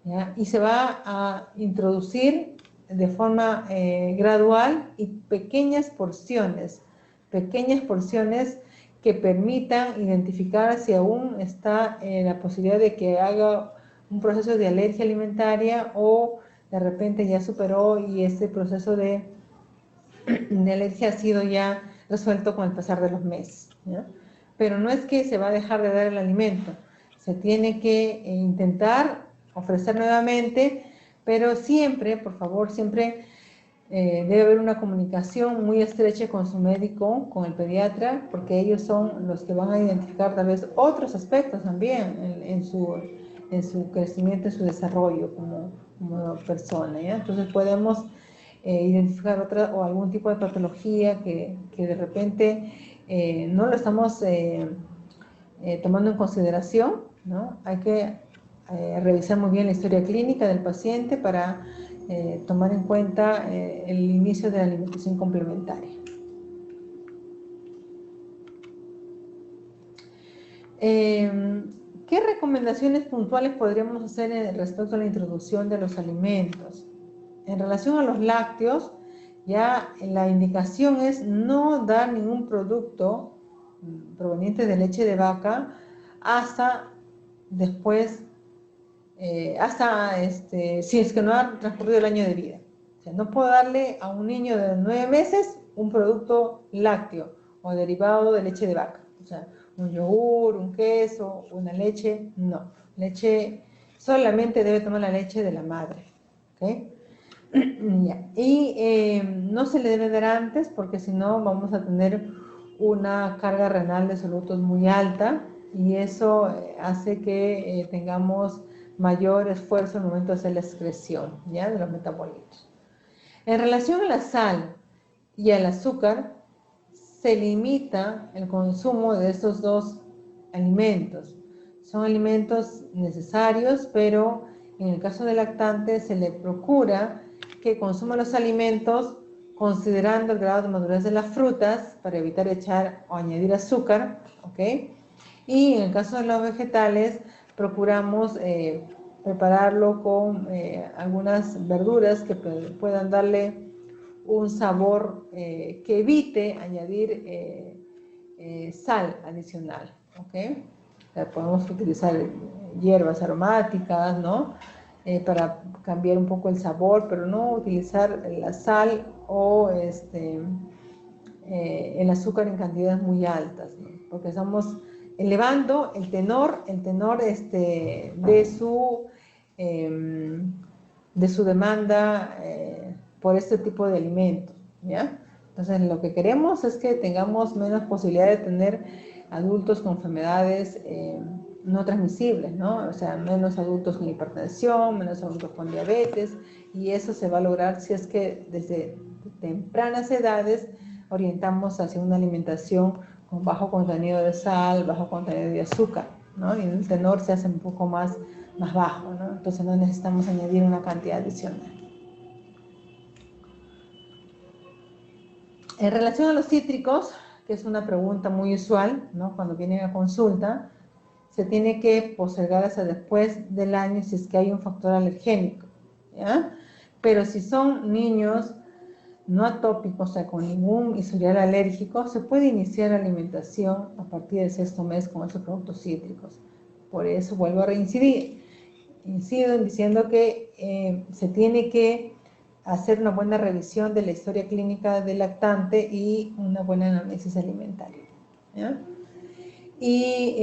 ¿ya? Y se va a introducir de forma gradual y pequeñas porciones que permitan identificar si aún está la posibilidad de que haga un proceso de alergia alimentaria o de repente ya superó y ese proceso de alergia ha sido ya resuelto con el pasar de los meses, ¿ya? Pero no es que se va a dejar de dar el alimento, se tiene que intentar ofrecer nuevamente, pero siempre, por favor, siempre debe haber una comunicación muy estrecha con su médico, con el pediatra, porque ellos son los que van a identificar tal vez otros aspectos también en su crecimiento, en su desarrollo como persona, ¿ya? Entonces podemos identificar otra o algún tipo de patología que de repente no lo estamos tomando en consideración, ¿no? Hay que revisar muy bien la historia clínica del paciente para tomar en cuenta el inicio de la alimentación complementaria. ¿Qué recomendaciones puntuales podríamos hacer respecto a la introducción de los alimentos? En relación a los lácteos, ya la indicación es no dar ningún producto proveniente de leche de vaca hasta después, si es que no ha transcurrido el año de vida. O sea, no puedo darle a un niño de 9 meses un producto lácteo o derivado de leche de vaca. O sea, un yogur, un queso, una leche, no. Leche, solamente debe tomar la leche de la madre. ¿Ok? Y no se le debe dar antes porque si no vamos a tener una carga renal de solutos muy alta y eso hace que tengamos mayor esfuerzo en el momento de hacer la excreción, ¿ya? De los metabolitos. En relación a la sal y al azúcar, se limita el consumo de estos dos alimentos. Son alimentos necesarios, pero en el caso del lactante se le procura que consuma los alimentos considerando el grado de madurez de las frutas para evitar echar o añadir azúcar, ¿ok? Y en el caso de los vegetales procuramos prepararlo con algunas verduras que puedan darle un sabor que evite añadir sal adicional, ¿ok? Podemos utilizar hierbas aromáticas, ¿no? Para cambiar un poco el sabor, pero no utilizar la sal o el azúcar en cantidades muy altas, ¿no? Porque estamos elevando el tenor de su demanda por este tipo de alimentos, ¿ya? Entonces, lo que queremos es que tengamos menos posibilidad de tener adultos con enfermedades no transmisibles, ¿no? O sea, menos adultos con hipertensión, menos adultos con diabetes, y eso se va a lograr si es que desde tempranas edades orientamos hacia una alimentación con bajo contenido de sal, bajo contenido de azúcar, ¿no? Y el tenor se hace un poco más bajo, ¿no? Entonces no necesitamos añadir una cantidad adicional. En relación a los cítricos, que es una pregunta muy usual, ¿no? Cuando vienen a consulta, se tiene que postergar hasta después del año si es que hay un factor alergénico, ¿ya? Pero si son niños no atópicos, o sea, con ningún historial alérgico, se puede iniciar la alimentación a partir del 6º mes con esos productos cítricos. Por eso vuelvo a reincidir. Incido en diciendo que se tiene que hacer una buena revisión de la historia clínica del lactante y una buena análisis alimentaria, ¿ya? Y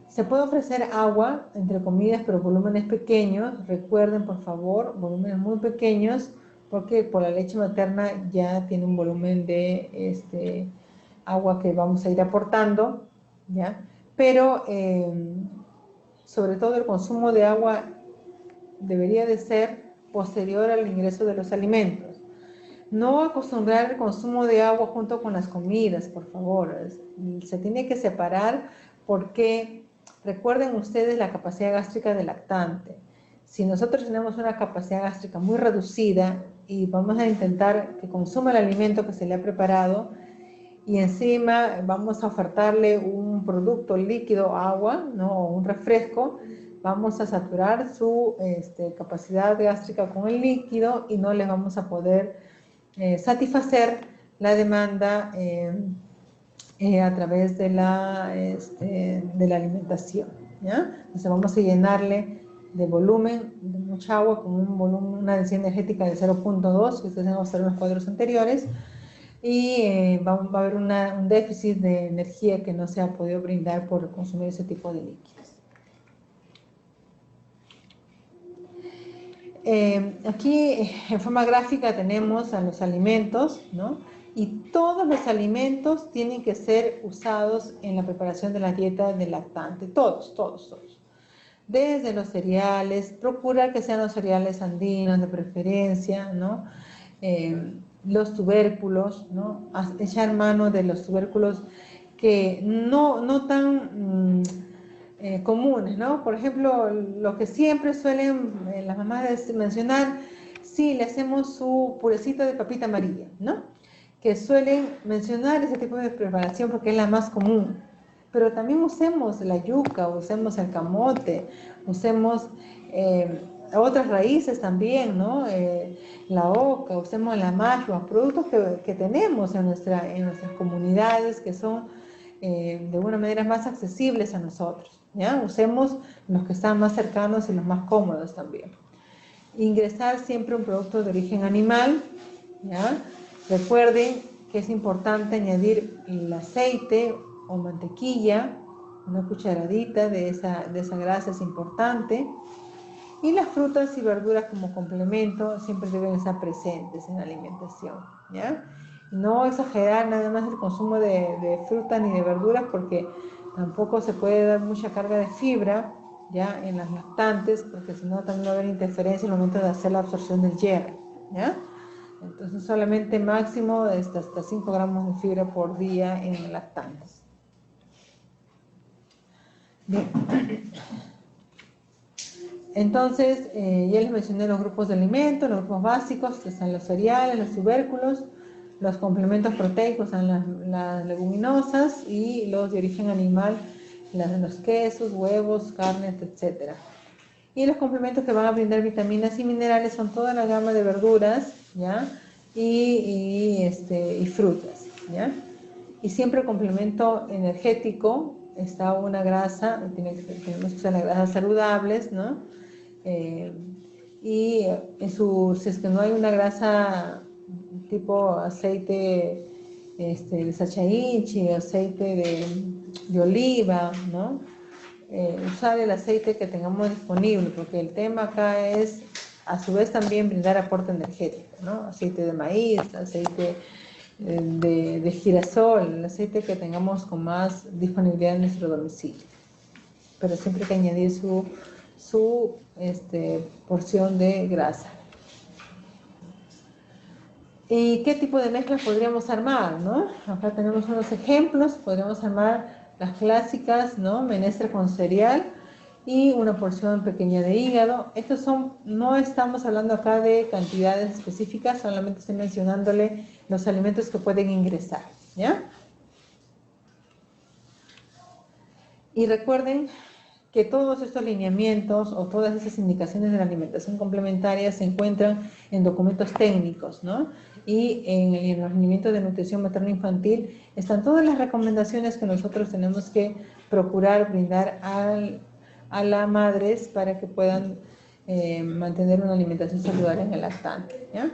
se puede ofrecer agua, entre comillas, pero volúmenes pequeños. Recuerden, por favor, volúmenes muy pequeños, porque por la leche materna ya tiene un volumen de agua que vamos a ir aportando, ¿ya? Pero sobre todo el consumo de agua debería de ser posterior al ingreso de los alimentos. No acostumbrar el consumo de agua junto con las comidas, por favor. Se tiene que separar porque recuerden ustedes la capacidad gástrica del lactante. Si nosotros tenemos una capacidad gástrica muy reducida y vamos a intentar que consuma el alimento que se le ha preparado y encima vamos a ofertarle un producto líquido, agua, ¿no? O un refresco, vamos a saturar su capacidad gástrica con el líquido y no les vamos a poder satisfacer la demanda a través de la alimentación, ¿ya? Entonces vamos a llenarle de volumen, de mucha agua, con un volumen, una densidad energética de 0.2, que ustedes han observado en los cuadros anteriores, y va a haber un déficit de energía que no se ha podido brindar por consumir ese tipo de líquidos. Aquí en forma gráfica tenemos a los alimentos, ¿no? Y todos los alimentos tienen que ser usados en la preparación de la dieta del lactante, todos. Desde los cereales, procurar que sean los cereales andinos de preferencia, ¿no? Los tubérculos, ¿no? Echar mano de los tubérculos que no tan comunes, ¿no? Por ejemplo, lo que siempre suelen las mamás mencionar, sí, le hacemos su purecito de papita amarilla, ¿no? Que suelen mencionar ese tipo de preparación porque es la más común. Pero también usemos la yuca, usemos el camote, usemos otras raíces también, ¿no? La oca, usemos la mashua, productos que tenemos en nuestras comunidades que son de alguna manera más accesibles a nosotros, ¿ya? Usemos los que están más cercanos y los más cómodos también. Ingresar siempre un producto de origen animal, ¿ya? Recuerden que es importante añadir el aceite o mantequilla, una cucharadita de esa grasa es importante, y las frutas y verduras como complemento siempre deben estar presentes en la alimentación, ¿ya? No exagerar nada más el consumo de frutas ni de verduras porque tampoco se puede dar mucha carga de fibra, ¿ya? En las lactantes, porque si no también va a haber interferencia en el momento de hacer la absorción del hierro, ¿ya? Entonces solamente máximo hasta 5 gramos de fibra por día en lactantes. Bien. Entonces, ya les mencioné los grupos de alimentos, los grupos básicos, que son los cereales, los tubérculos, los complementos proteicos son las leguminosas y los de origen animal, los quesos, huevos, carnes, etc. Y los complementos que van a brindar vitaminas y minerales son toda la gama de verduras, ¿ya? Y frutas, ¿ya? Y siempre complemento energético, está una grasa, tenemos que usar las grasas saludables, ¿no? Y si es que no hay una grasa tipo aceite de sachainchi, aceite de oliva, ¿no? Usar el aceite que tengamos disponible, porque el tema acá es a su vez también brindar aporte energético, ¿no? Aceite de maíz, aceite de girasol, el aceite que tengamos con más disponibilidad en nuestro domicilio, pero siempre hay que añadir su porción de grasa. ¿Y qué tipo de mezclas podríamos armar, no? Acá tenemos unos ejemplos. Podríamos armar las clásicas, ¿no? Menestra con cereal y una porción pequeña de hígado. Estos no estamos hablando acá de cantidades específicas, solamente estoy mencionándole los alimentos que pueden ingresar, ¿ya? Y recuerden que todos estos lineamientos o todas esas indicaciones de la alimentación complementaria se encuentran en documentos técnicos, ¿no? Y en los lineamientos de nutrición materno-infantil están todas las recomendaciones que nosotros tenemos que procurar brindar a las madres para que puedan mantener una alimentación saludable en el lactante, ¿ya?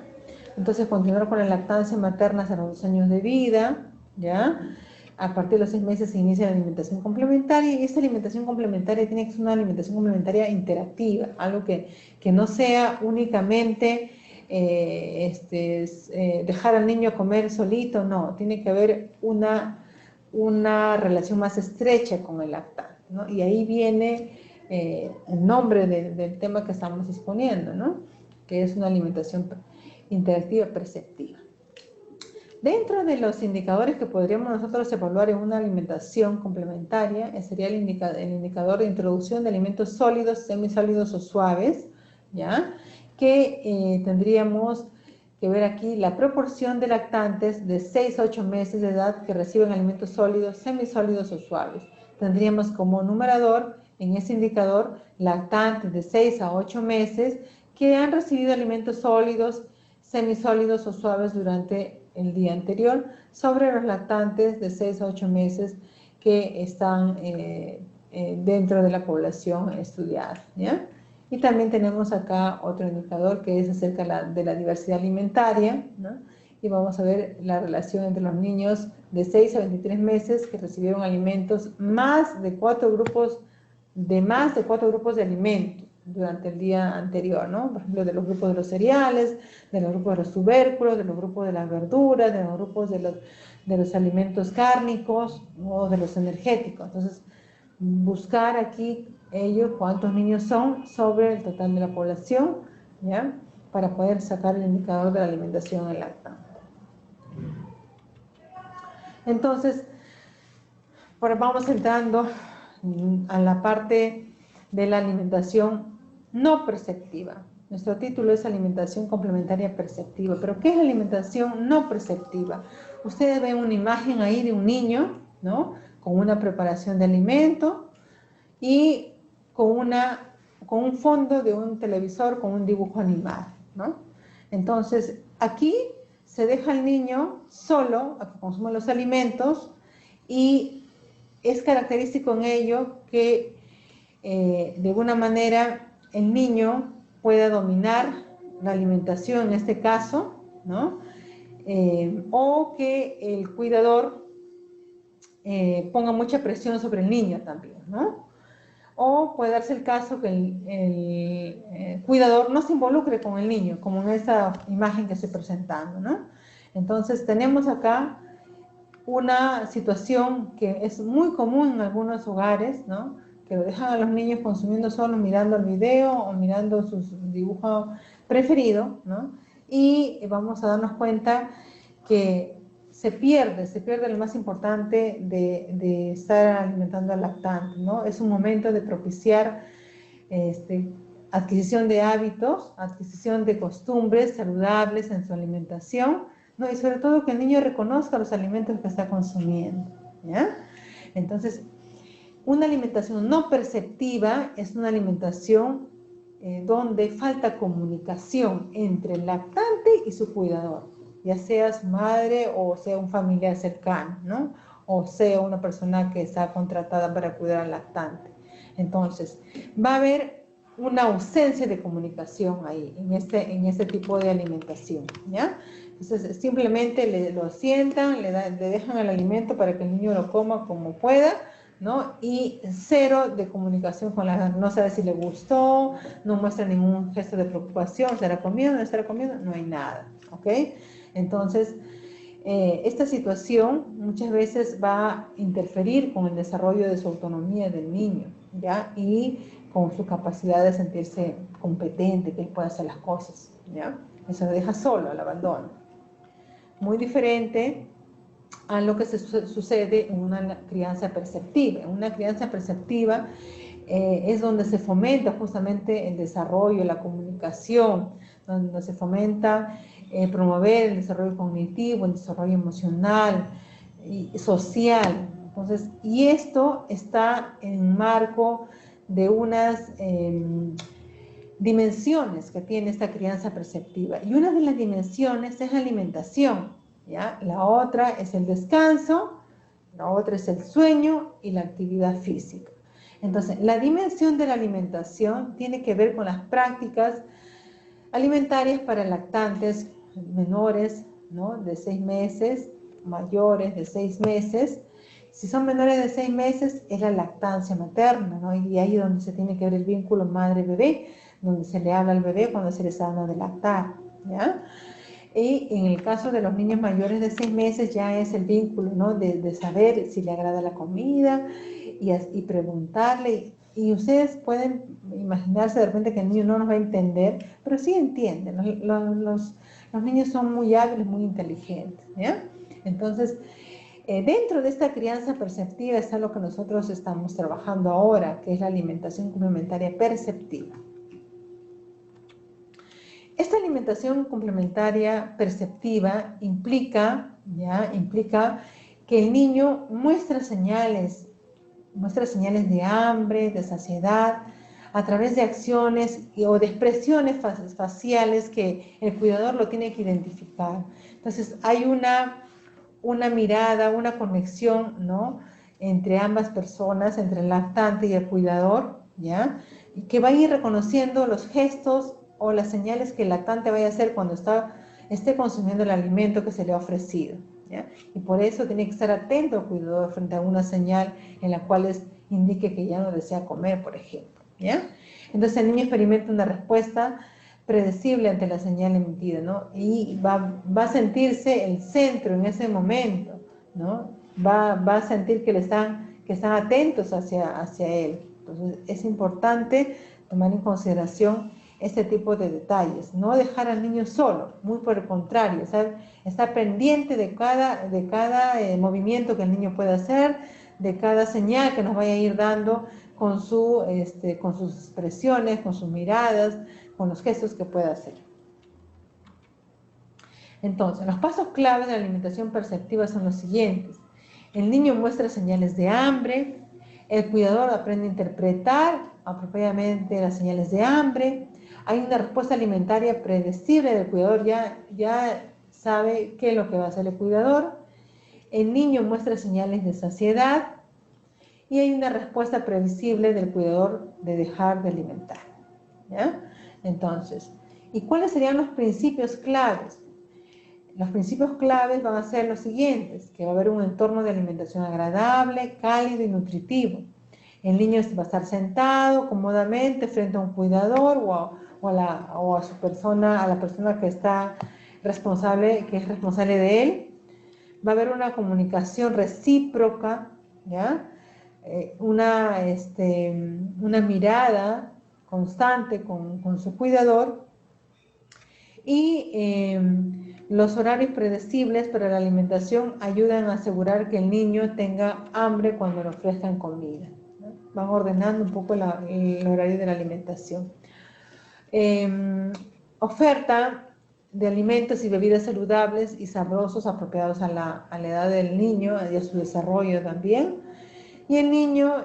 Entonces, continuar con la lactancia materna hasta los 2 años de vida, ¿ya? A partir de los 6 meses se inicia la alimentación complementaria y esta alimentación complementaria tiene que ser una alimentación complementaria interactiva, algo que no sea únicamente dejar al niño comer solito, no, tiene que haber una relación más estrecha con el lactante, ¿no? Y ahí viene el nombre del tema que estamos exponiendo, ¿no? Que es una alimentación interactiva perceptiva. Dentro de los indicadores que podríamos nosotros evaluar en una alimentación complementaria, sería el indicador de introducción de alimentos sólidos, semisólidos o suaves, ¿ya? Que tendríamos que ver aquí la proporción de lactantes de 6 a 8 meses de edad que reciben alimentos sólidos, semisólidos o suaves. Tendríamos como numerador en ese indicador lactantes de 6 a 8 meses que han recibido alimentos sólidos, semisólidos o suaves durante el día anterior, sobre los lactantes de 6 a 8 meses que están dentro de la población estudiada, ¿ya? Y también tenemos acá otro indicador que es acerca de la diversidad alimentaria, ¿no? Y vamos a ver la relación entre los niños de 6 a 23 meses que recibieron alimentos más de 4 grupos de alimentos durante el día anterior, ¿no? Por ejemplo, de los grupos de los cereales, de los grupos de los tubérculos, de los grupos de las verduras, de los grupos de los alimentos cárnicos o de los energéticos. Entonces, buscar aquí cuántos niños son sobre el total de la población, ¿ya? Para poder sacar el indicador de la alimentación en lactante. Entonces, vamos entrando a la parte de la alimentación no perceptiva. Nuestro título es alimentación complementaria perceptiva. ¿Pero qué es la alimentación no perceptiva? Ustedes ven una imagen ahí de un niño, ¿no? Con una preparación de alimento y con un fondo de un televisor con un dibujo animado, ¿no? Entonces, aquí se deja al niño solo a que consuma los alimentos y es característico en ello que de alguna manera el niño pueda dominar la alimentación en este caso, ¿no? O que el cuidador ponga mucha presión sobre el niño también, ¿no? O puede darse el caso que el cuidador no se involucre con el niño, como en esa imagen que estoy presentando, ¿no? Entonces tenemos acá una situación que es muy común en algunos hogares, ¿no? Que lo dejan a los niños consumiendo solo, mirando el video o mirando su dibujo preferido, ¿no? Y vamos a darnos cuenta que se pierde lo más importante de estar alimentando al lactante, ¿no? Es un momento de propiciar adquisición de hábitos, adquisición de costumbres saludables en su alimentación, ¿no? Y sobre todo que el niño reconozca los alimentos que está consumiendo, ¿ya? Entonces, una alimentación no perceptiva es una alimentación donde falta comunicación entre el lactante y su cuidador, ya sea su madre o sea un familiar cercano, ¿no? O sea una persona que está contratada para cuidar al lactante. Entonces, va a haber una ausencia de comunicación ahí, en este tipo de alimentación, ¿ya? Entonces, simplemente lo sientan, le dejan el alimento para que el niño lo coma como pueda, ¿no? Y cero de comunicación con no sabe si le gustó, no muestra ningún gesto de preocupación, ¿estará comiendo, no estará comiendo? No hay nada, ¿ok? Entonces, esta situación muchas veces va a interferir con el desarrollo de su autonomía del niño, ¿ya? Y con su capacidad de sentirse competente, que él pueda hacer las cosas, ¿ya? Eso lo deja solo, al abandono. Muy diferente a lo que sucede en una crianza perceptiva. En una crianza perceptiva es donde se fomenta justamente el desarrollo, la comunicación, donde se fomenta promover el desarrollo cognitivo, el desarrollo emocional y social. Entonces, y esto está en marco de unas dimensiones que tiene esta crianza perceptiva. Y una de las dimensiones es la alimentación, ¿ya? La otra es el descanso, la otra es el sueño y la actividad física. Entonces, la dimensión de la alimentación tiene que ver con las prácticas alimentarias para lactantes menores, ¿no? De 6 meses, mayores de 6 meses. Si son menores de 6 meses, es la lactancia materna, ¿no? Y ahí es donde se tiene que ver el vínculo madre-bebé, donde se le habla al bebé cuando se le está dando de lactar, ¿ya? Y en el caso de los niños mayores de 6 meses ya es el vínculo, ¿no? De saber si le agrada la comida y preguntarle. Y ustedes pueden imaginarse de repente que el niño no nos va a entender, pero sí entienden. Los niños son muy hábiles, muy inteligentes, ¿ya? Entonces, dentro de esta crianza perceptiva está lo que nosotros estamos trabajando ahora, que es la alimentación complementaria perceptiva. alimentación complementaria perceptiva implica que el niño muestra señales de hambre, de saciedad, a través de acciones o de expresiones faciales que el cuidador lo tiene que identificar. Entonces, hay una mirada, una conexión, ¿no?, entre ambas personas, entre el lactante y el cuidador, ¿ya?, y que va a ir reconociendo los gestos o las señales que el lactante vaya a hacer cuando esté consumiendo el alimento que se le ha ofrecido, ¿ya? Y por eso tiene que estar atento al cuidador frente a una señal en la cual indique que ya no desea comer, por ejemplo, ¿ya? Entonces el niño experimenta una respuesta predecible ante la señal emitida, ¿no? Y va a sentirse el centro en ese momento, ¿no? Va a sentir que están atentos hacia él. Entonces es importante tomar en consideración este tipo de detalles, no dejar al niño solo, muy por el contrario, estar pendiente de cada movimiento que el niño pueda hacer, de cada señal que nos vaya a ir dando con sus expresiones, con sus miradas, con los gestos que pueda hacer. Entonces, los pasos claves de la alimentación perceptiva son los siguientes. El niño muestra señales de hambre, el cuidador aprende a interpretar apropiadamente las señales de hambre, hay una respuesta alimentaria predecible del cuidador, ya sabe qué es lo que va a hacer el cuidador, el niño muestra señales de saciedad y hay una respuesta previsible del cuidador de dejar de alimentar, ¿ya? Entonces, ¿y cuáles serían los principios claves? Los principios claves van a ser los siguientes, que va a haber un entorno de alimentación agradable, cálido y nutritivo. El niño va a estar sentado cómodamente frente a un cuidador o a la persona que está responsable, que es responsable de él. Va a haber una comunicación recíproca, ¿ya? Una mirada constante con su cuidador y los horarios predecibles para la alimentación ayudan a asegurar que el niño tenga hambre cuando le ofrezcan comida, ¿no? Van ordenando un poco el horario de la alimentación. Oferta de alimentos y bebidas saludables y sabrosos apropiados a la edad del niño y a su desarrollo también. Y el niño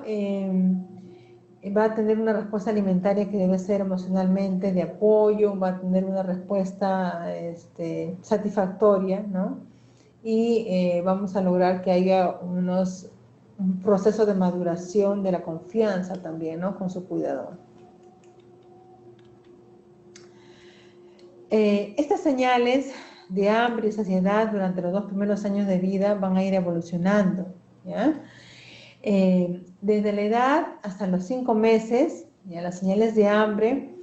va a tener una respuesta alimentaria que debe ser emocionalmente de apoyo, va a tener una respuesta satisfactoria, ¿no? Y vamos a lograr que haya un proceso de maduración de la confianza también, ¿no?, con su cuidador. Estas señales de hambre y saciedad durante los 2 primeros años de vida van a ir evolucionando, ¿ya? Desde la edad hasta los 5 meses, ya las señales de hambre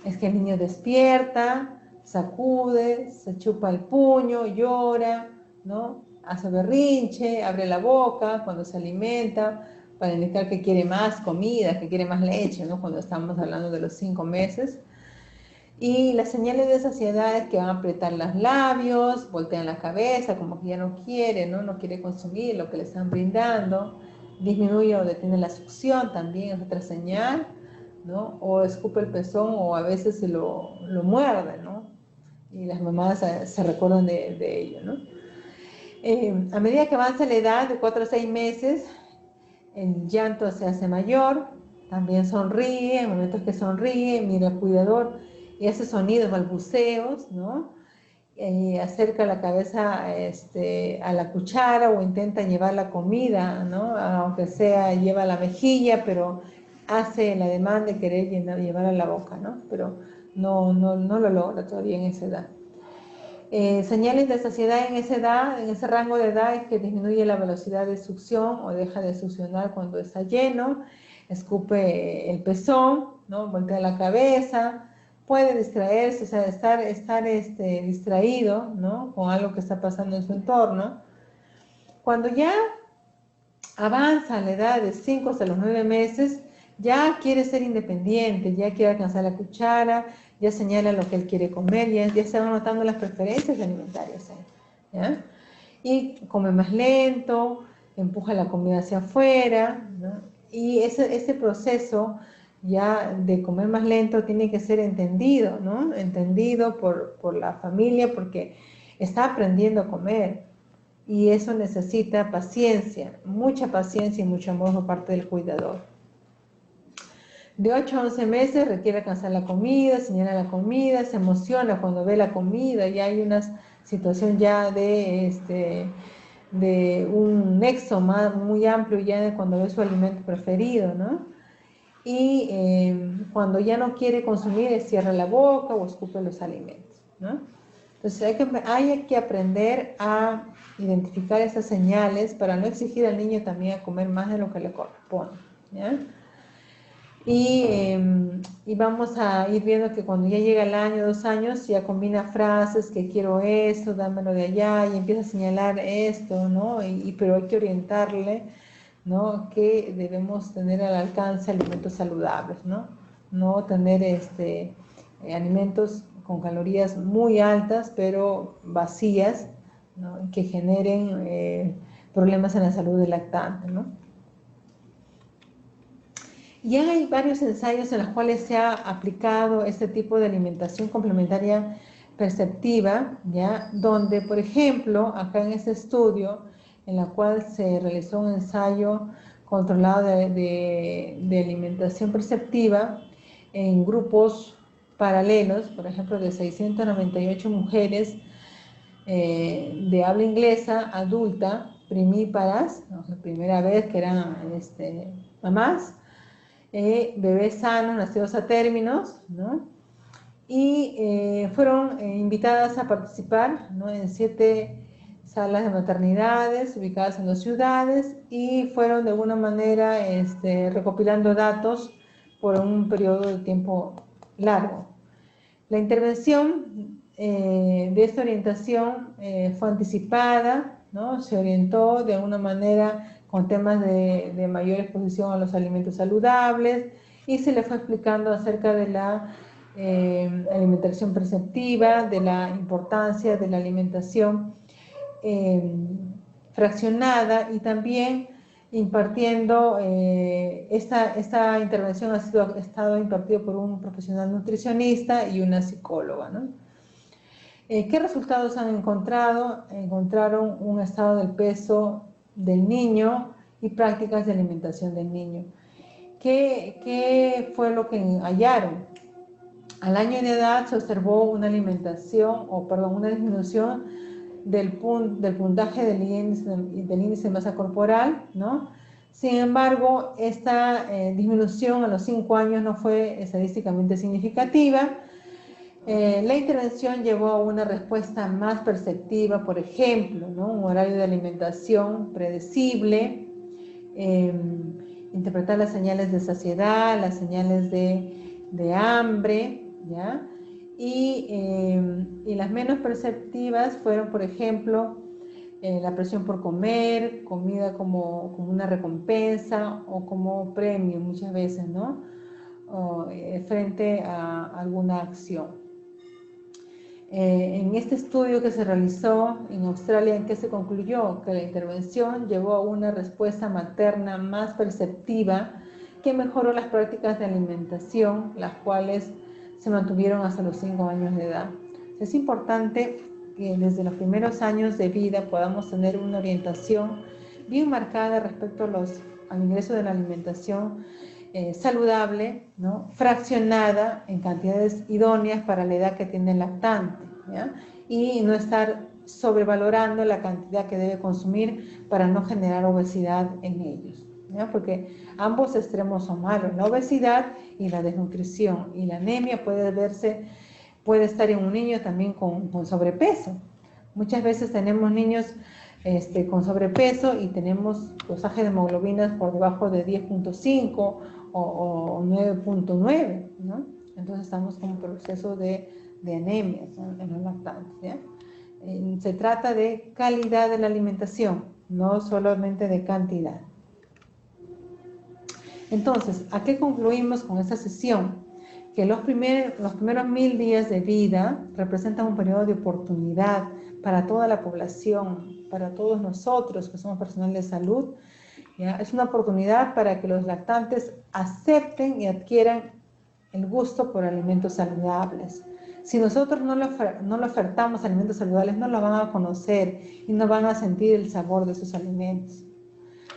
es que el niño despierta, sacude, se chupa el puño, llora, ¿no?, hace berrinche, abre la boca cuando se alimenta, para indicar que quiere más comida, que quiere más leche, ¿no?, cuando estamos hablando de los 5 meses. Y las señales de saciedad es que van a apretar los labios, voltean la cabeza, como que ya no quiere, ¿no? No quiere consumir lo que le están brindando. Disminuye o detiene la succión, también es otra señal, ¿no? O escupe el pezón o a veces se lo muerde, ¿no? Y las mamás se recuerdan de ello, ¿no? A medida que avanza la edad, de 4 a 6 meses, el llanto se hace mayor, también sonríe, en momentos que sonríe, mira al cuidador y hace sonidos, balbuceos, ¿no? Acerca la cabeza a la cuchara o intenta llevar la comida, ¿no? Aunque sea lleva a la mejilla, pero hace la demanda de querer llevar a la boca, ¿no? Pero no lo logra todavía en esa edad. Señales de saciedad en esa edad, en ese rango de edad, es que disminuye la velocidad de succión o deja de succionar cuando está lleno, escupe el pezón, ¿no? Voltea la cabeza, puede distraerse, o sea, estar distraído, ¿no?, con algo que está pasando en su entorno. Cuando ya avanza a la edad de 5 hasta los 9 meses, ya quiere ser independiente, ya quiere alcanzar la cuchara, ya señala lo que él quiere comer, ya se van notando las preferencias alimentarias, ¿ya? Y come más lento, empuja la comida hacia afuera, ¿no? Y ese proceso ya de comer más lento tiene que ser entendido, ¿no? Entendido por la familia porque está aprendiendo a comer y eso necesita paciencia, mucha paciencia y mucho amor por parte del cuidador. De 8 a 11 meses requiere alcanzar la comida, señala la comida, se emociona cuando ve la comida, ya hay una situación ya de un nexo muy amplio ya de cuando ve su alimento preferido, ¿no? Y cuando ya no quiere consumir, cierra la boca o escupe los alimentos, ¿no? Entonces hay que aprender a identificar esas señales para no exigir al niño también a comer más de lo que le corresponde, ¿ya? Y vamos a ir viendo que cuando ya llega el año, 2 años, ya combina frases que quiero esto, dámelo de allá, y empieza a señalar esto, ¿no? Pero hay que orientarle, ¿no? Que debemos tener al alcance alimentos saludables, ¿no? No tener alimentos con calorías muy altas, pero vacías, ¿no? Que generen problemas en la salud del lactante, ¿no? Ya hay varios ensayos en los cuales se ha aplicado este tipo de alimentación complementaria perceptiva, ¿ya? Donde, por ejemplo, acá en este estudio, en la cual se realizó un ensayo controlado de alimentación perceptiva en grupos paralelos, por ejemplo, de 698 mujeres de habla inglesa adulta, primíparas, ¿no? La primera vez que eran mamás, bebés sanos, nacidos a términos, ¿no? Y fueron invitadas a participar, ¿no? En 7 salas de maternidades ubicadas en 2 ciudades y fueron de alguna manera recopilando datos por un periodo de tiempo largo. La intervención de esta orientación fue anticipada, ¿no? Se orientó de alguna manera con temas de mayor exposición a los alimentos saludables y se le fue explicando acerca de la alimentación perceptiva, de la importancia de la alimentación fraccionada y también impartiendo, esta intervención ha estado impartida por un profesional nutricionista y una psicóloga, ¿no? ¿Qué resultados han encontrado? Encontraron un estado del peso del niño y prácticas de alimentación del niño. ¿Qué fue lo que hallaron? Al año de edad se observó una una disminución del puntaje del índice de masa corporal, ¿no? Sin embargo, esta disminución a los 5 años no fue estadísticamente significativa. La intervención llevó a una respuesta más perceptiva, por ejemplo, ¿no? Un horario de alimentación predecible, interpretar las señales de saciedad, las señales de hambre, ¿ya? Y las menos perceptivas fueron, por ejemplo, la presión por comer, comida como una recompensa o como premio muchas veces, ¿no? Frente a alguna acción. En este estudio que se realizó en Australia, ¿en qué se concluyó? Que la intervención llevó a una respuesta materna más perceptiva que mejoró las prácticas de alimentación, las cuales se mantuvieron hasta los 5 años de edad. Es importante que desde los primeros años de vida podamos tener una orientación bien marcada respecto al ingreso de la alimentación saludable, ¿no? Fraccionada en cantidades idóneas para la edad que tiene el lactante, ¿ya? Y no estar sobrevalorando la cantidad que debe consumir para no generar obesidad en ellos, ¿ya? Porque ambos extremos son malos, la obesidad y la desnutrición, y la anemia puede estar en un niño también con sobrepeso. Muchas veces tenemos niños con sobrepeso y tenemos dosaje de hemoglobinas por debajo de 10.5 o 9.9, ¿no? Entonces estamos con un proceso de anemia, ¿no? En los lactantes, ¿ya? Se trata de calidad de la alimentación, no solamente de cantidad. Entonces, ¿a qué concluimos con esta sesión? Que los primeros 1000 días de vida representan un periodo de oportunidad para toda la población, para todos nosotros que somos personal de salud, ¿ya? Es una oportunidad para que los lactantes acepten y adquieran el gusto por alimentos saludables. Si nosotros no le ofertamos alimentos saludables, no lo van a conocer y no van a sentir el sabor de esos alimentos.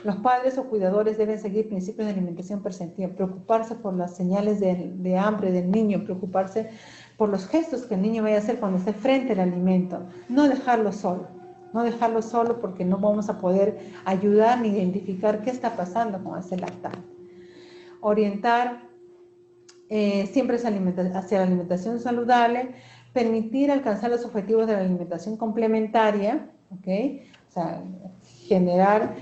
Los padres o cuidadores deben seguir principios de alimentación perceptiva, preocuparse por las señales de hambre del niño, preocuparse por los gestos que el niño vaya a hacer cuando esté frente al alimento, no dejarlo solo porque no vamos a poder ayudar ni identificar qué está pasando con ese lactante. Orientar siempre hacia la alimentación saludable, permitir alcanzar los objetivos de la alimentación complementaria, ¿ok? O sea, generar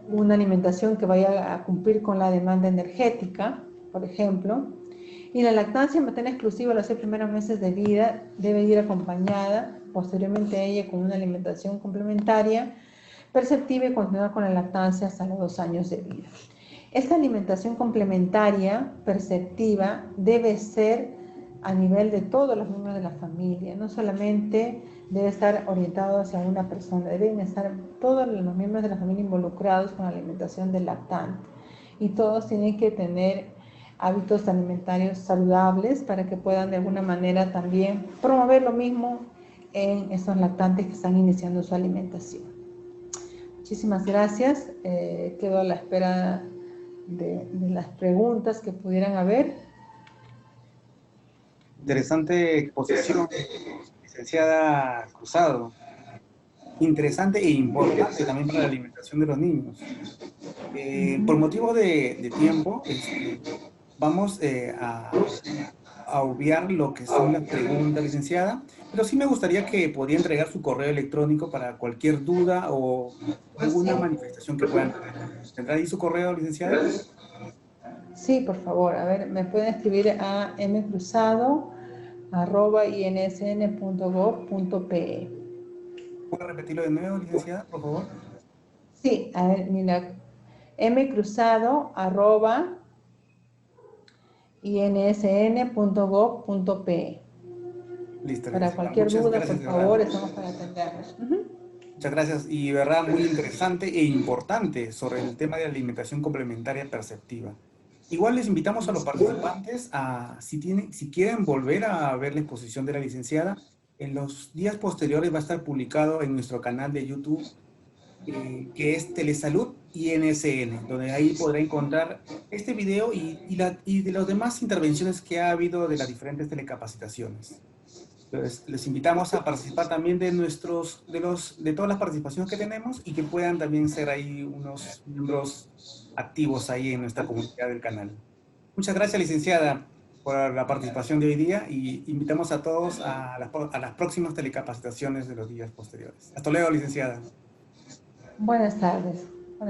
una alimentación que vaya a cumplir con la demanda energética, por ejemplo. Y la lactancia materna exclusiva los 6 primeros meses de vida debe ir acompañada posteriormente a ella con una alimentación complementaria perceptiva y continuar con la lactancia hasta los 2 años de vida. Esta alimentación complementaria perceptiva debe ser a nivel de todos los miembros de la familia, no solamente debe estar orientado hacia una persona, deben estar todos los miembros de la familia involucrados con la alimentación del lactante y todos tienen que tener hábitos alimentarios saludables para que puedan de alguna manera también promover lo mismo en esos lactantes que están iniciando su alimentación. Muchísimas gracias, quedo a la espera de las preguntas que pudieran haber. Interesante exposición, licenciada Cruzado. Interesante e importante también para la alimentación de los niños. Por motivo de tiempo, vamos a obviar lo que son las preguntas, licenciada, pero sí me gustaría que podía entregar su correo electrónico para cualquier duda o alguna manifestación que puedan tener. ¿Tendrá ahí su correo, licenciada? Sí, por favor. A ver, me pueden escribir a mcruzado@insn.gov.pe. ¿Puede repetirlo de nuevo, licenciada, por favor? Sí, a ver, mira, mcruzado@insn.gov.pe. Listo, Para licenciada. cualquier Muchas duda, gracias, por de verdad. favor, estamos para atenderlos. Muchas gracias. Y de verdad, muy interesante e importante sobre el tema de alimentación complementaria perceptiva. Igual les invitamos a los participantes a, si quieren volver a ver la exposición de la licenciada, en los días posteriores va a estar publicado en nuestro canal de YouTube, que es Telesalud INSN, donde ahí podrá encontrar este video y de las demás intervenciones que ha habido de las diferentes telecapacitaciones. Entonces, les invitamos a participar también de todas las participaciones que tenemos y que puedan también ser ahí unos miembros activos ahí en nuestra comunidad del canal. Muchas gracias, licenciada, por la participación de hoy día y invitamos a todos a las próximas telecapacitaciones de los días posteriores. Hasta luego, licenciada. Buenas tardes.